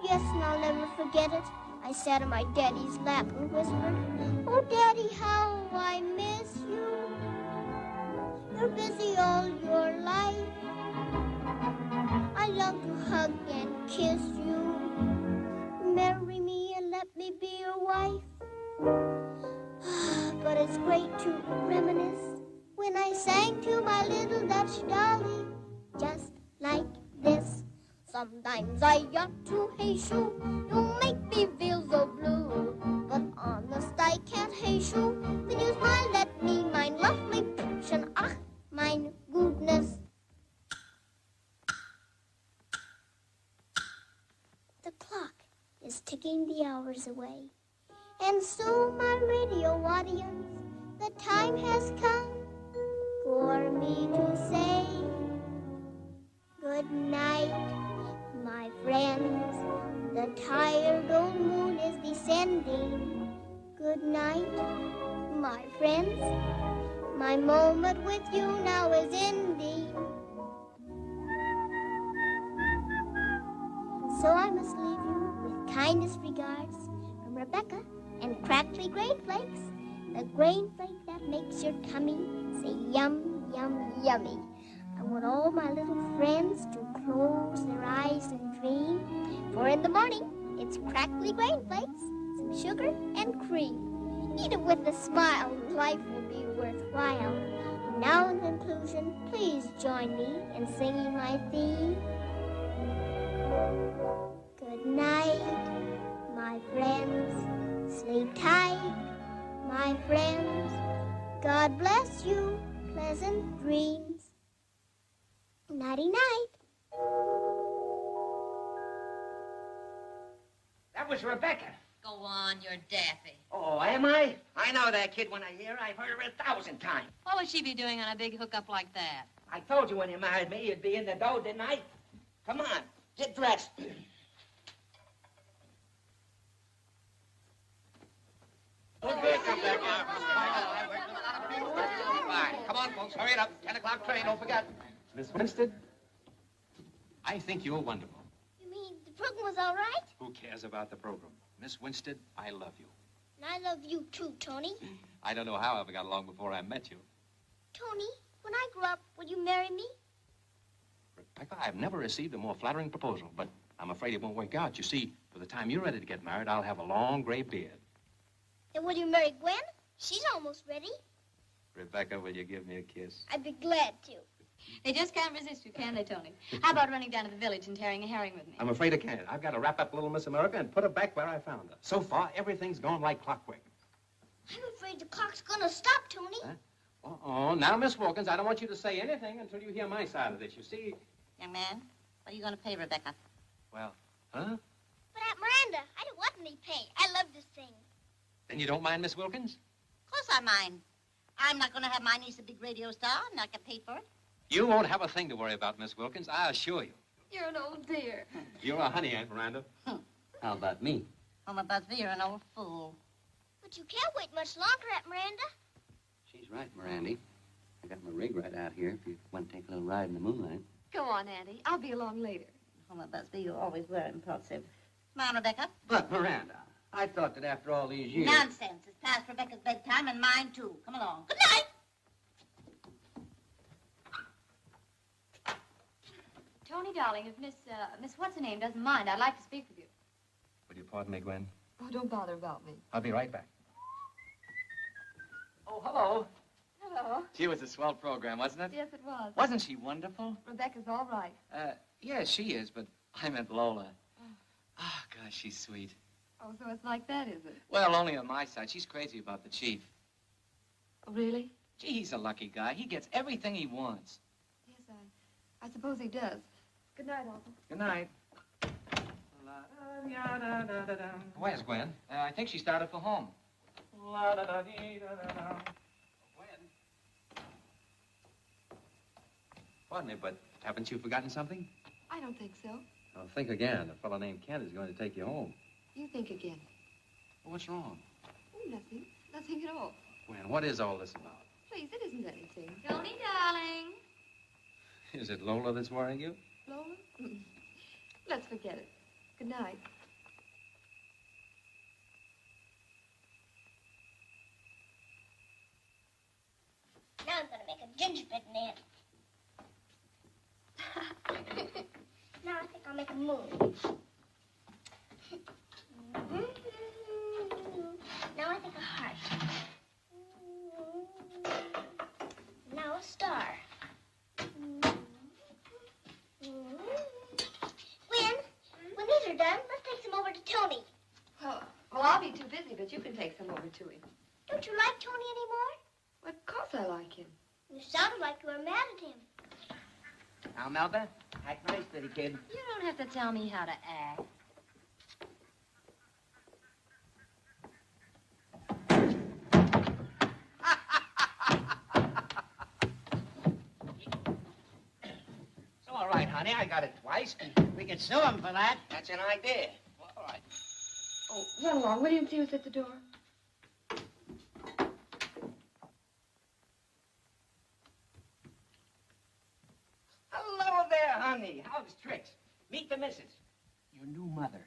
B: Yes, and I'll never forget it. I sat on my daddy's lap and whispered, "Oh, Daddy, how I miss you. You're busy all your life. I long to hug and kiss you. Marry me and let me be your wife." But it's great to reminisce when I sang to my little Dutch dolly, just like this. Sometimes I ought to hate you, you make me feel so blue. But honest, I can't hate you when you smile at me, mein lovely Püppchen. Ach, mein goodness. The clock is ticking the hours away. And so, my radio audience, the time has come for me to say good night, my friends. The tired old moon is descending. Good night, my friends. My moment with you now is ending. So I must leave you with kindest regards from Rebecca and Crackly Grain Flakes, the grain flake that makes your tummy say yum, yum, yummy. I want all my little friends to close their eyes and dream, for in the morning It's crackly grain flakes, some sugar and cream. Eat it with a smile, life will be worthwhile. Now in conclusion, please join me in singing my theme. Good night, my friends. Sleep tight, my friends. God bless you. Pleasant dreams. Nighty-night.
F: That was Rebecca.
J: Go on, you're daffy.
F: Oh, am I? I know that kid when I hear her. I've heard her 1,000 times.
J: What would she be doing on a big hookup like that?
F: I told you when you married me you'd be in the dough, didn't I? Come on, get dressed.
D: Come on, folks, hurry it up. 10 o'clock train, don't forget. Miss Winstead, I think you're wonderful.
B: You mean the program was all right?
D: Who cares about the program? Miss Winstead, I love you.
B: And I love you too, Tony.
D: I don't know how I ever got along before I met you.
B: Tony, when I grow up, will you marry me?
D: Rebecca, I've never received a more flattering proposal, but I'm afraid it won't work out. You see, by the time you're ready to get married, I'll have a long gray beard.
B: Then will you marry Gwen? She's almost ready.
D: Rebecca, will you give me a kiss?
B: I'd be glad to.
E: They just can't resist you, can they, Tony? How about running down to the village and tearing a herring with me?
D: I'm afraid I can't. I've got to wrap up little Miss America and put her back where I found her. So far, everything's gone like clockwork.
B: I'm afraid the clock's gonna stop, Tony.
D: Huh? Oh, now, Miss Wilkins, I don't want you to say anything until you hear my side of this. You see?
J: Young man, what are you going to pay Rebecca?
D: Well, huh?
B: But Aunt Miranda, I don't want any pay. I love to sing.
D: Then you don't mind, Miss Wilkins?
J: Of course I mind. I'm not going to have my niece a big radio star and not get paid for it.
D: You won't have a thing to worry about, Miss Wilkins, I assure you.
K: You're an old dear.
D: You're a honey, Aunt Miranda.
L: How about me?
J: Oh, my buzz, you're an old fool.
B: But you can't wait much longer, Aunt Miranda.
L: She's right, Mirandy. I got my rig right out here if you want to take a little ride in the moonlight.
K: Go on, Auntie. I'll be along later.
J: Oh, my buzz, you always were impulsive. Come on, Rebecca.
L: But, Miranda, I thought that after all these years...
J: Nonsense. It's past Rebecca's bedtime and mine, too. Come along. Good night.
E: Tony, darling, if Miss What's-Her-Name doesn't mind, I'd like to speak with you.
D: Would you pardon me, Gwen?
K: Oh, don't bother about me.
D: I'll be right back.
I: Oh, hello.
K: Hello.
I: Gee, it was a swell program, wasn't it?
K: Yes, it was.
I: Wasn't she wonderful?
K: Rebecca's all right.
I: Yeah, she is, but I meant Lola. Oh, gosh, she's sweet.
K: Oh, so it's like that, is it?
I: Well, only on my side. She's crazy about the chief.
K: Oh, really?
I: Gee, he's a lucky guy. He gets everything he wants.
K: Yes, I suppose he does. Good night, Uncle.
I: Good night.
D: Where's Gwen?
I: I think she started for home.
D: Pardon me, but haven't you forgotten something?
K: I don't think so.
D: Oh, think again. A fellow named Kent is going to take you home.
K: You think again.
D: What's wrong?
K: Oh, nothing. Nothing at all.
D: Gwen, what is all this about?
K: Please, it isn't anything.
E: Tony, darling.
D: Is it Lola that's worrying you?
K: Lola? Let's forget it. Good night.
B: Now I'm gonna make a gingerbread man. Now I think I'll make a moon. Now I think a heart. Now a star. When these are done, let's take some over to Tony.
K: Well, I'll be too busy, but you can take some over to him.
B: Don't you like Tony anymore?
K: Well, of course I like him.
B: You sounded like you were mad at him.
F: Now, Melba, act nice, little kid.
E: You don't have to tell me how to act.
F: So, all right, honey, I got it twice. We can sue him for that. That's an idea. Well, all right.
K: Oh, run along, will you, and see who's at the door?
F: Hello there, honey. How's tricks? Meet the missus. Your new mother.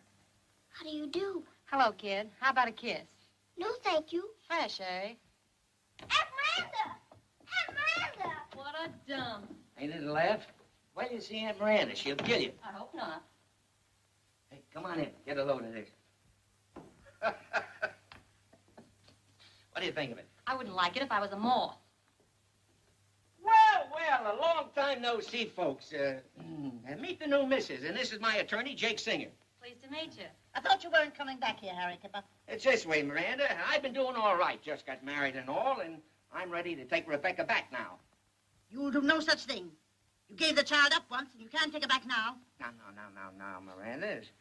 B: How do you do?
E: Hello, kid. How about a kiss?
B: No, thank you.
E: Fresh, eh?
B: Aunt Miranda! Aunt Miranda!
E: What a dump.
F: Ain't it a laugh? Well, you see Aunt Miranda. She'll kill you.
E: I hope not.
F: Hey, Come on in. Get a load of this. What do you think of it?
E: I wouldn't like it if I was a moth.
F: Well, a long time no see, folks. Meet the new missus, and this is my attorney, Jake Singer.
E: Pleased to meet you.
J: I thought you weren't coming back here, Harry Kipper.
F: It's this way, Miranda. I've been doing all right. Just got married and all, and I'm ready to take Rebecca back now.
J: You'll do no such thing. You gave the child up once, and you can't take her back now.
F: No, Miranda. There's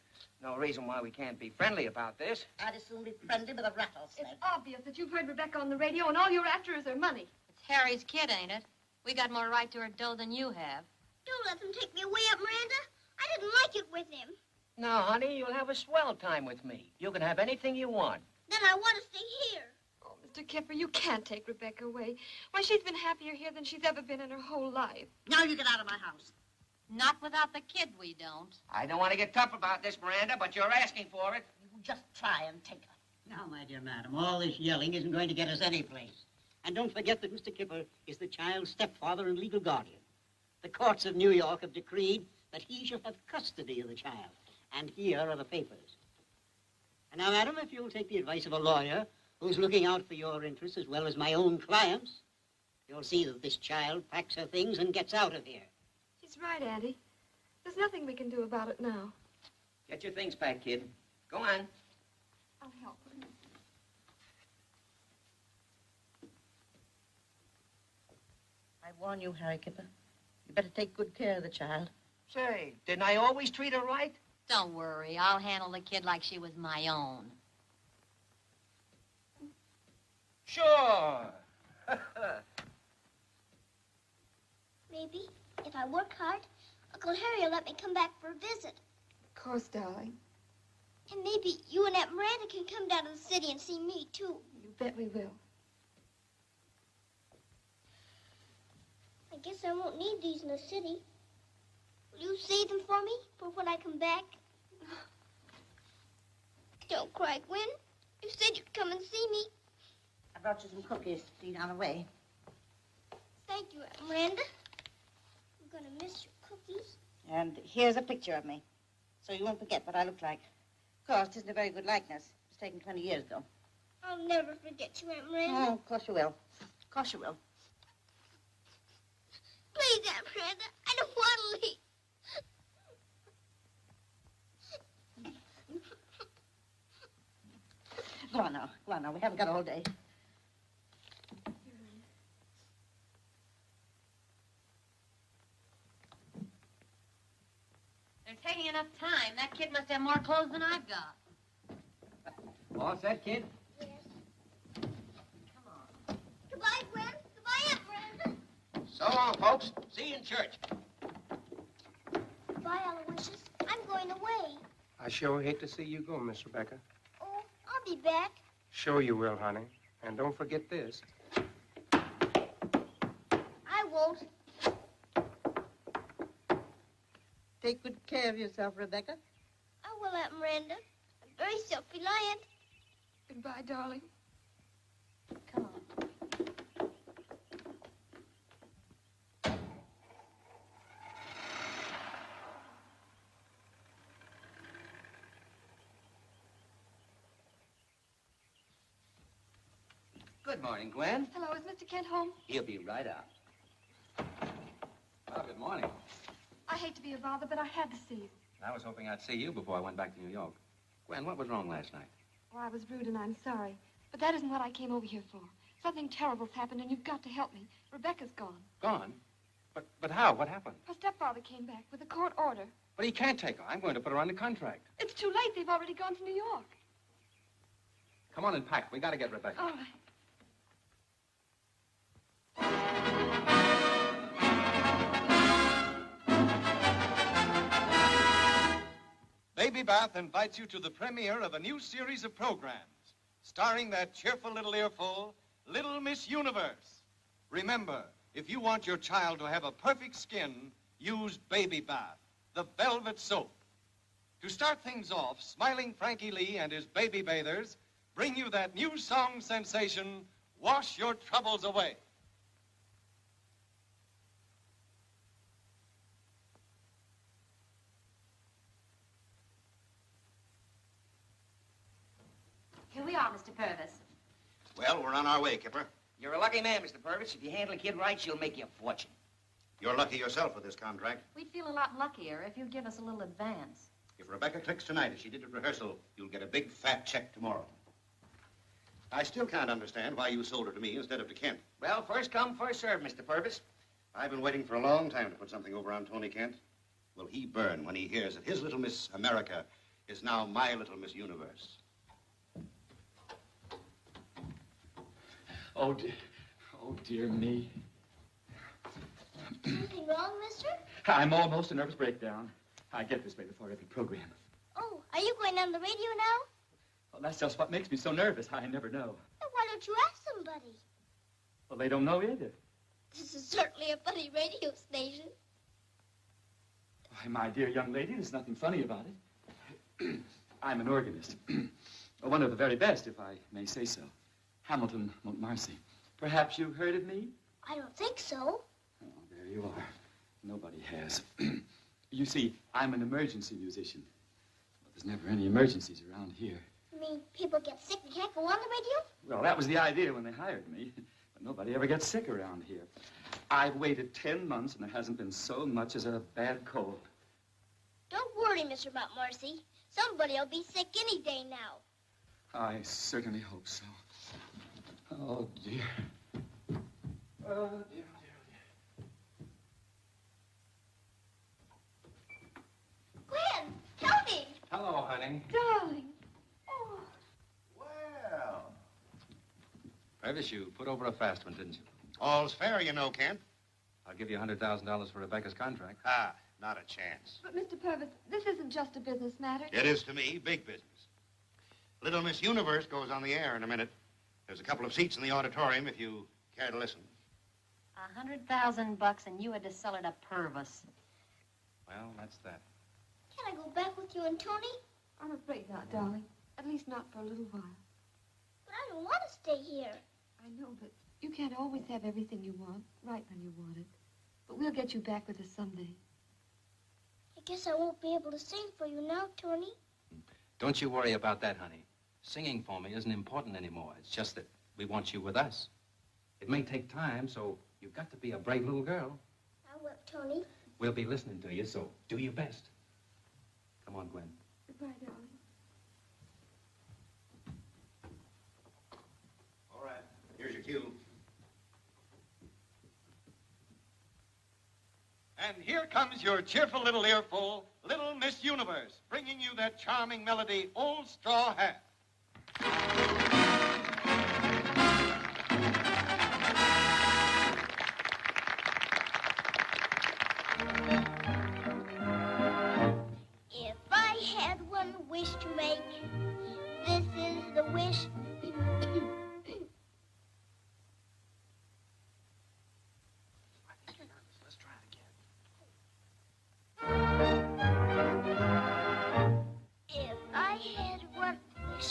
F: no reason why we can't be friendly about this.
J: I'd as soon be friendly with a rattlesnake.
K: It's obvious that you've heard Rebecca on the radio, and all you're after is her money.
E: It's Harry's kid, ain't it? We got more right to her dough than you have.
B: Don't let them take me away up, Miranda. I didn't like it with him.
F: No, honey, you'll have a swell time with me. You can have anything you want.
B: Then I want to stay here.
K: Oh, Mr. Kipper, you can't take Rebecca away. Why, she's been happier here than she's ever been in her whole life.
J: Now you get out of my house.
E: Not without the kid, we don't.
F: I don't want to get tough about this, Miranda, but you're asking for it.
J: You just try and take her.
R: Now, my dear madam, all this yelling isn't going to get us any place. And don't forget that Mr. Kipper is the child's stepfather and legal guardian. The courts of New York have decreed that he shall have custody of the child. And here are the papers. And now, madam, if you'll take the advice of a lawyer who's looking out for your interests as well as my own clients, you'll see that this child packs her things and gets out of here.
K: She's right, Auntie. There's nothing we can do about it now.
F: Get your things packed, kid. Go on.
K: I'll help her.
J: I warn you, Harry Kipper. You better take good care of the child.
F: Say, didn't I always treat her right?
E: Don't worry. I'll handle the kid like she was my own.
F: Sure.
B: Maybe, if I work hard, Uncle Harry will let me come back for a visit.
K: Of course, darling.
B: And maybe you and Aunt Miranda can come down to the city and see me, too.
K: You bet we will.
B: I guess I won't need these in the city. Will you save them for me for when I come back? Don't cry, Gwen. You said you'd come and see me.
J: I brought you some cookies to feed on the way.
B: Thank you, Aunt Miranda. I'm going to miss your cookies.
J: And here's a picture of me, so you won't forget what I look like. Of course, it isn't a very good likeness. It was taken 20 years ago.
B: I'll never forget you, Aunt Miranda.
J: Oh, of course you will. Of course you will.
B: Please, Aunt Miranda, I don't want to leave.
J: Go on now. Go on now. We haven't got all day.
E: They're taking enough time. That kid must have more clothes than I've got.
L: All set, kid?
B: Yes. Come on. Goodbye, Gwen. Goodbye, Aunt Miranda.
F: So long, folks. See you in church.
B: Goodbye, Aloysius. I'm going away.
M: I sure hate to see you go, Miss Rebecca.
B: Oh, I'll be back.
M: Sure you will, honey. And don't forget this.
B: I won't.
J: Take good care of yourself, Rebecca.
B: I will, Aunt Miranda. I'm very self-reliant.
K: Goodbye, darling.
E: Come on.
L: Good morning, Gwen.
K: Hello, is Mr. Kent home?
L: He'll be right out. Well, good morning.
K: I hate to be a bother, but I had to see you.
N: I was hoping I'd see you before I went back to New York. Gwen, what was wrong last night?
K: Oh, I was rude and I'm sorry. But that isn't what I came over here for. Something terrible's happened and you've got to help me. Rebecca's gone.
N: Gone? But how? What happened?
K: Her stepfather came back with a court order.
N: But he can't take her. I'm going to put her under contract.
K: It's too late. They've already gone to New York.
N: Come on and pack. We got to get Rebecca.
K: All right.
S: Baby Bath invites you to the premiere of a new series of programs starring that cheerful little earful, Little Miss Universe. Remember, if you want your child to have a perfect skin, use Baby Bath, the velvet soap. To start things off, smiling Frankie Lee and his baby bathers bring you that new song sensation, Wash Your Troubles Away.
T: Here we are, Mr. Purvis.
C: Well, we're on our way, Kipper.
F: You're a lucky man, Mr. Purvis. If you handle a kid right, she'll make you a fortune.
C: You're lucky yourself with this contract.
T: We'd feel a lot luckier if you'd give us a little advance.
C: If Rebecca clicks tonight as she did at rehearsal, you'll get a big fat check tomorrow. I still can't understand why you sold her to me instead of to Kent.
F: Well, first come, first served, Mr. Purvis.
C: I've been waiting for a long time to put something over on Tony Kent. Will he burn when he hears that his little Miss America is now my little Miss Universe?
U: Oh, dear me.
B: Something wrong, mister?
U: I'm almost a nervous breakdown. I get this way before every program.
B: Oh, are you going on the radio now?
U: Well, that's just what makes me so nervous. I never know.
B: Then why don't you ask somebody?
U: Well, they don't know either.
B: This is certainly a funny radio station.
U: Why, my dear young lady, there's nothing funny about it. I'm an organist. One of the very best, if I may say so. Hamilton Montmorency. Perhaps you've heard of me?
B: I don't think so.
U: Oh, there you are. Nobody has. You see, I'm an emergency musician. But there's never any emergencies around here.
B: You mean people get sick and can't go on the radio?
U: Well, that was the idea when they hired me. But nobody ever gets sick around here. I've waited 10 months, and there hasn't been so much as a bad cold.
B: Don't worry, Mr. Montmorency. Somebody will be sick any day now.
U: I certainly hope so. Oh, dear. Oh, dear.
B: Gwen, Tony.
N: Hello, honey.
K: Darling. Oh.
C: Well.
N: Purvis, you put over a fast one, didn't you?
C: All's fair, you know, Kent.
N: I'll give you $100,000 for Rebecca's contract.
C: Ah, not a chance.
K: But, Mr. Purvis, this isn't just a business matter.
C: It is to me, big business. Little Miss Universe goes on the air in a minute. There's a couple of seats in the auditorium if you care to listen.
T: $100,000 and you had to sell it to Purvis.
N: Well, that's that.
B: Can I go back with you and Tony?
K: I'm afraid not, darling. At least not for a little while.
B: But I don't want to stay here.
K: I know, but you can't always have everything you want, right when you want it. But we'll get you back with us someday.
B: I guess I won't be able to sing for you now, Tony.
N: Don't you worry about that, honey. Singing for me isn't important anymore. It's just that we want you with us. It may take time, so you've got to be a brave little girl.
B: I will, Tony.
N: We'll be listening to you, so do your best. Come on, Gwen.
K: Goodbye, darling.
C: All right, here's your cue. And here comes your cheerful little earful, Little Miss Universe, bringing you that charming melody, Old Straw Hat.
B: If I had one wish to make, this is the wish.
C: Let's try it again.
B: If I had one wish.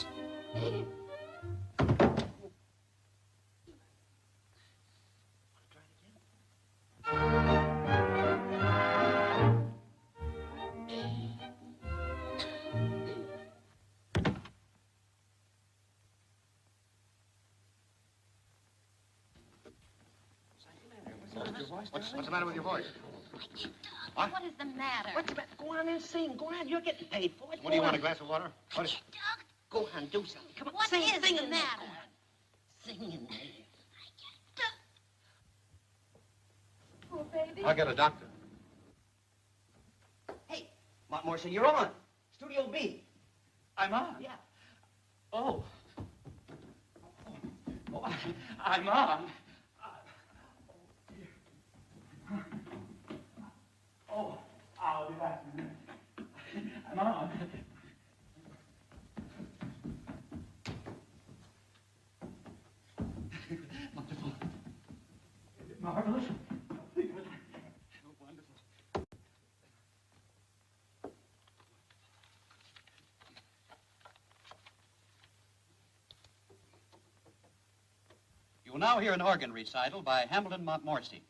C: What's the matter with your voice?
T: What is the matter?
F: What's the matter? Go on and sing. Go on. You're getting paid for it.
C: What do you want, a glass of water? What is...
F: Go on, do something. Come on,
T: What
F: sing,
T: is
F: sing
T: the
F: in
T: matter?
F: there. Sing in there.
K: Oh, baby.
N: I'll get a doctor.
F: Hey, Montmorency, you're on. Studio B.
U: I'm on?
F: Yeah.
U: Oh. I'm on. Oh, I'll be back in a minute. I'm on. Wonderful. Is it marvelous? Wonderful.
V: You will now hear an organ recital by Hamilton Montmorency.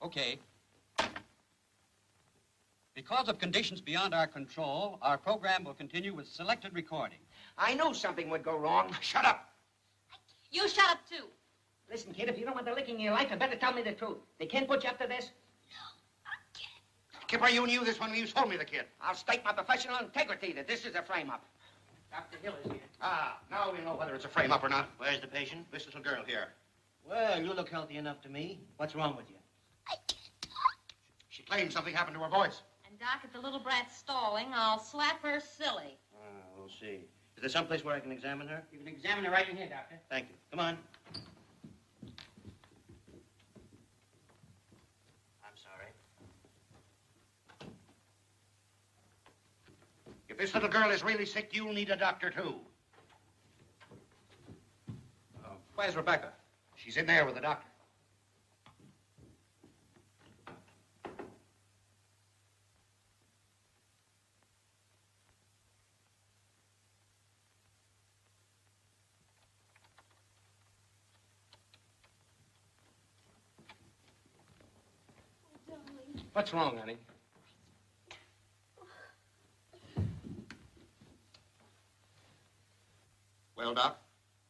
V: Okay. Because of conditions beyond our control, our program will continue with selected recording.
F: I knew something would go wrong. Shut up.
T: You shut up, too.
F: Listen, kid, if you don't want the licking in your life, you better tell me the truth. They can't put you up to this?
C: Kipper, you knew this when you sold me the kid.
F: I'll stake my professional integrity that this is a frame-up. Dr. Hill is here.
C: Ah, now we know whether it's a frame-up or not.
R: Where's the patient?
C: This little girl here.
R: Well, you look healthy enough to me. What's wrong with you?
C: She claims something happened to her voice.
T: And, Doc, if the little brat's stalling, I'll slap her silly.
R: We'll see. Is there someplace where I can examine her?
F: You can examine her right in here, Doctor.
R: Thank you. Come on. I'm sorry.
C: If this little girl is really sick, you'll need a doctor, too.
D: Where's Rebecca?
C: She's in there with the doctor.
D: What's wrong, honey?
C: Well, Doc?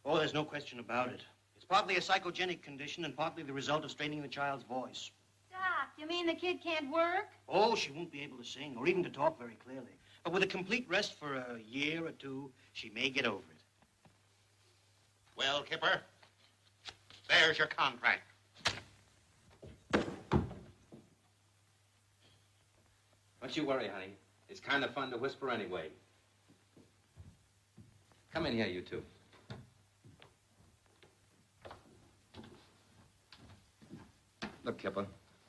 R: Oh, there's no question about it. It's partly a psychogenic condition and partly the result of straining the child's voice.
T: Doc, you mean the kid can't work?
R: Oh, she won't be able to sing or even to talk very clearly. But with a complete rest for a year or two, she may get over it.
C: Well, Kipper, there's your contract.
N: Don't you worry, honey. It's kind of fun to whisper anyway. Come in here, you two. Look, Kipper,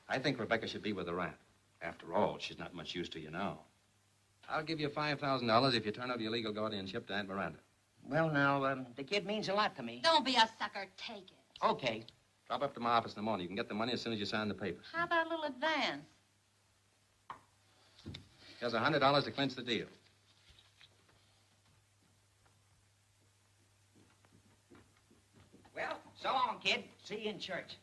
N: I think Rebecca should be with her aunt. After all, she's not much use to you now. I'll give you $5,000 if you turn over your legal guardianship to Aunt Miranda.
F: Well, now, the kid means a lot to me.
T: Don't be a sucker. Take it.
F: Okay.
N: Drop up to my office in the morning. You can get the money as soon as you sign the papers.
T: How about a little advance?
N: Here's $100 to clinch the deal.
F: Well, so long, kid. See you in church.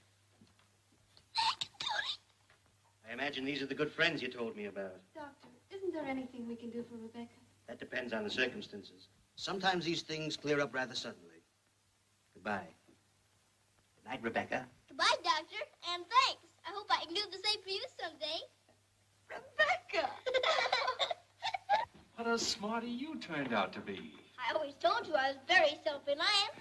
R: I imagine these are the good friends you told me about.
K: Doctor, isn't there anything we can do for Rebecca?
R: That depends on the circumstances. Sometimes these things clear up rather suddenly. Goodbye. Good night, Rebecca.
B: Goodbye, Doctor, and thanks. I hope I can do the same for you someday. Rebecca!
U: What a smarty you turned out to be.
B: I always told you I was very self-reliant.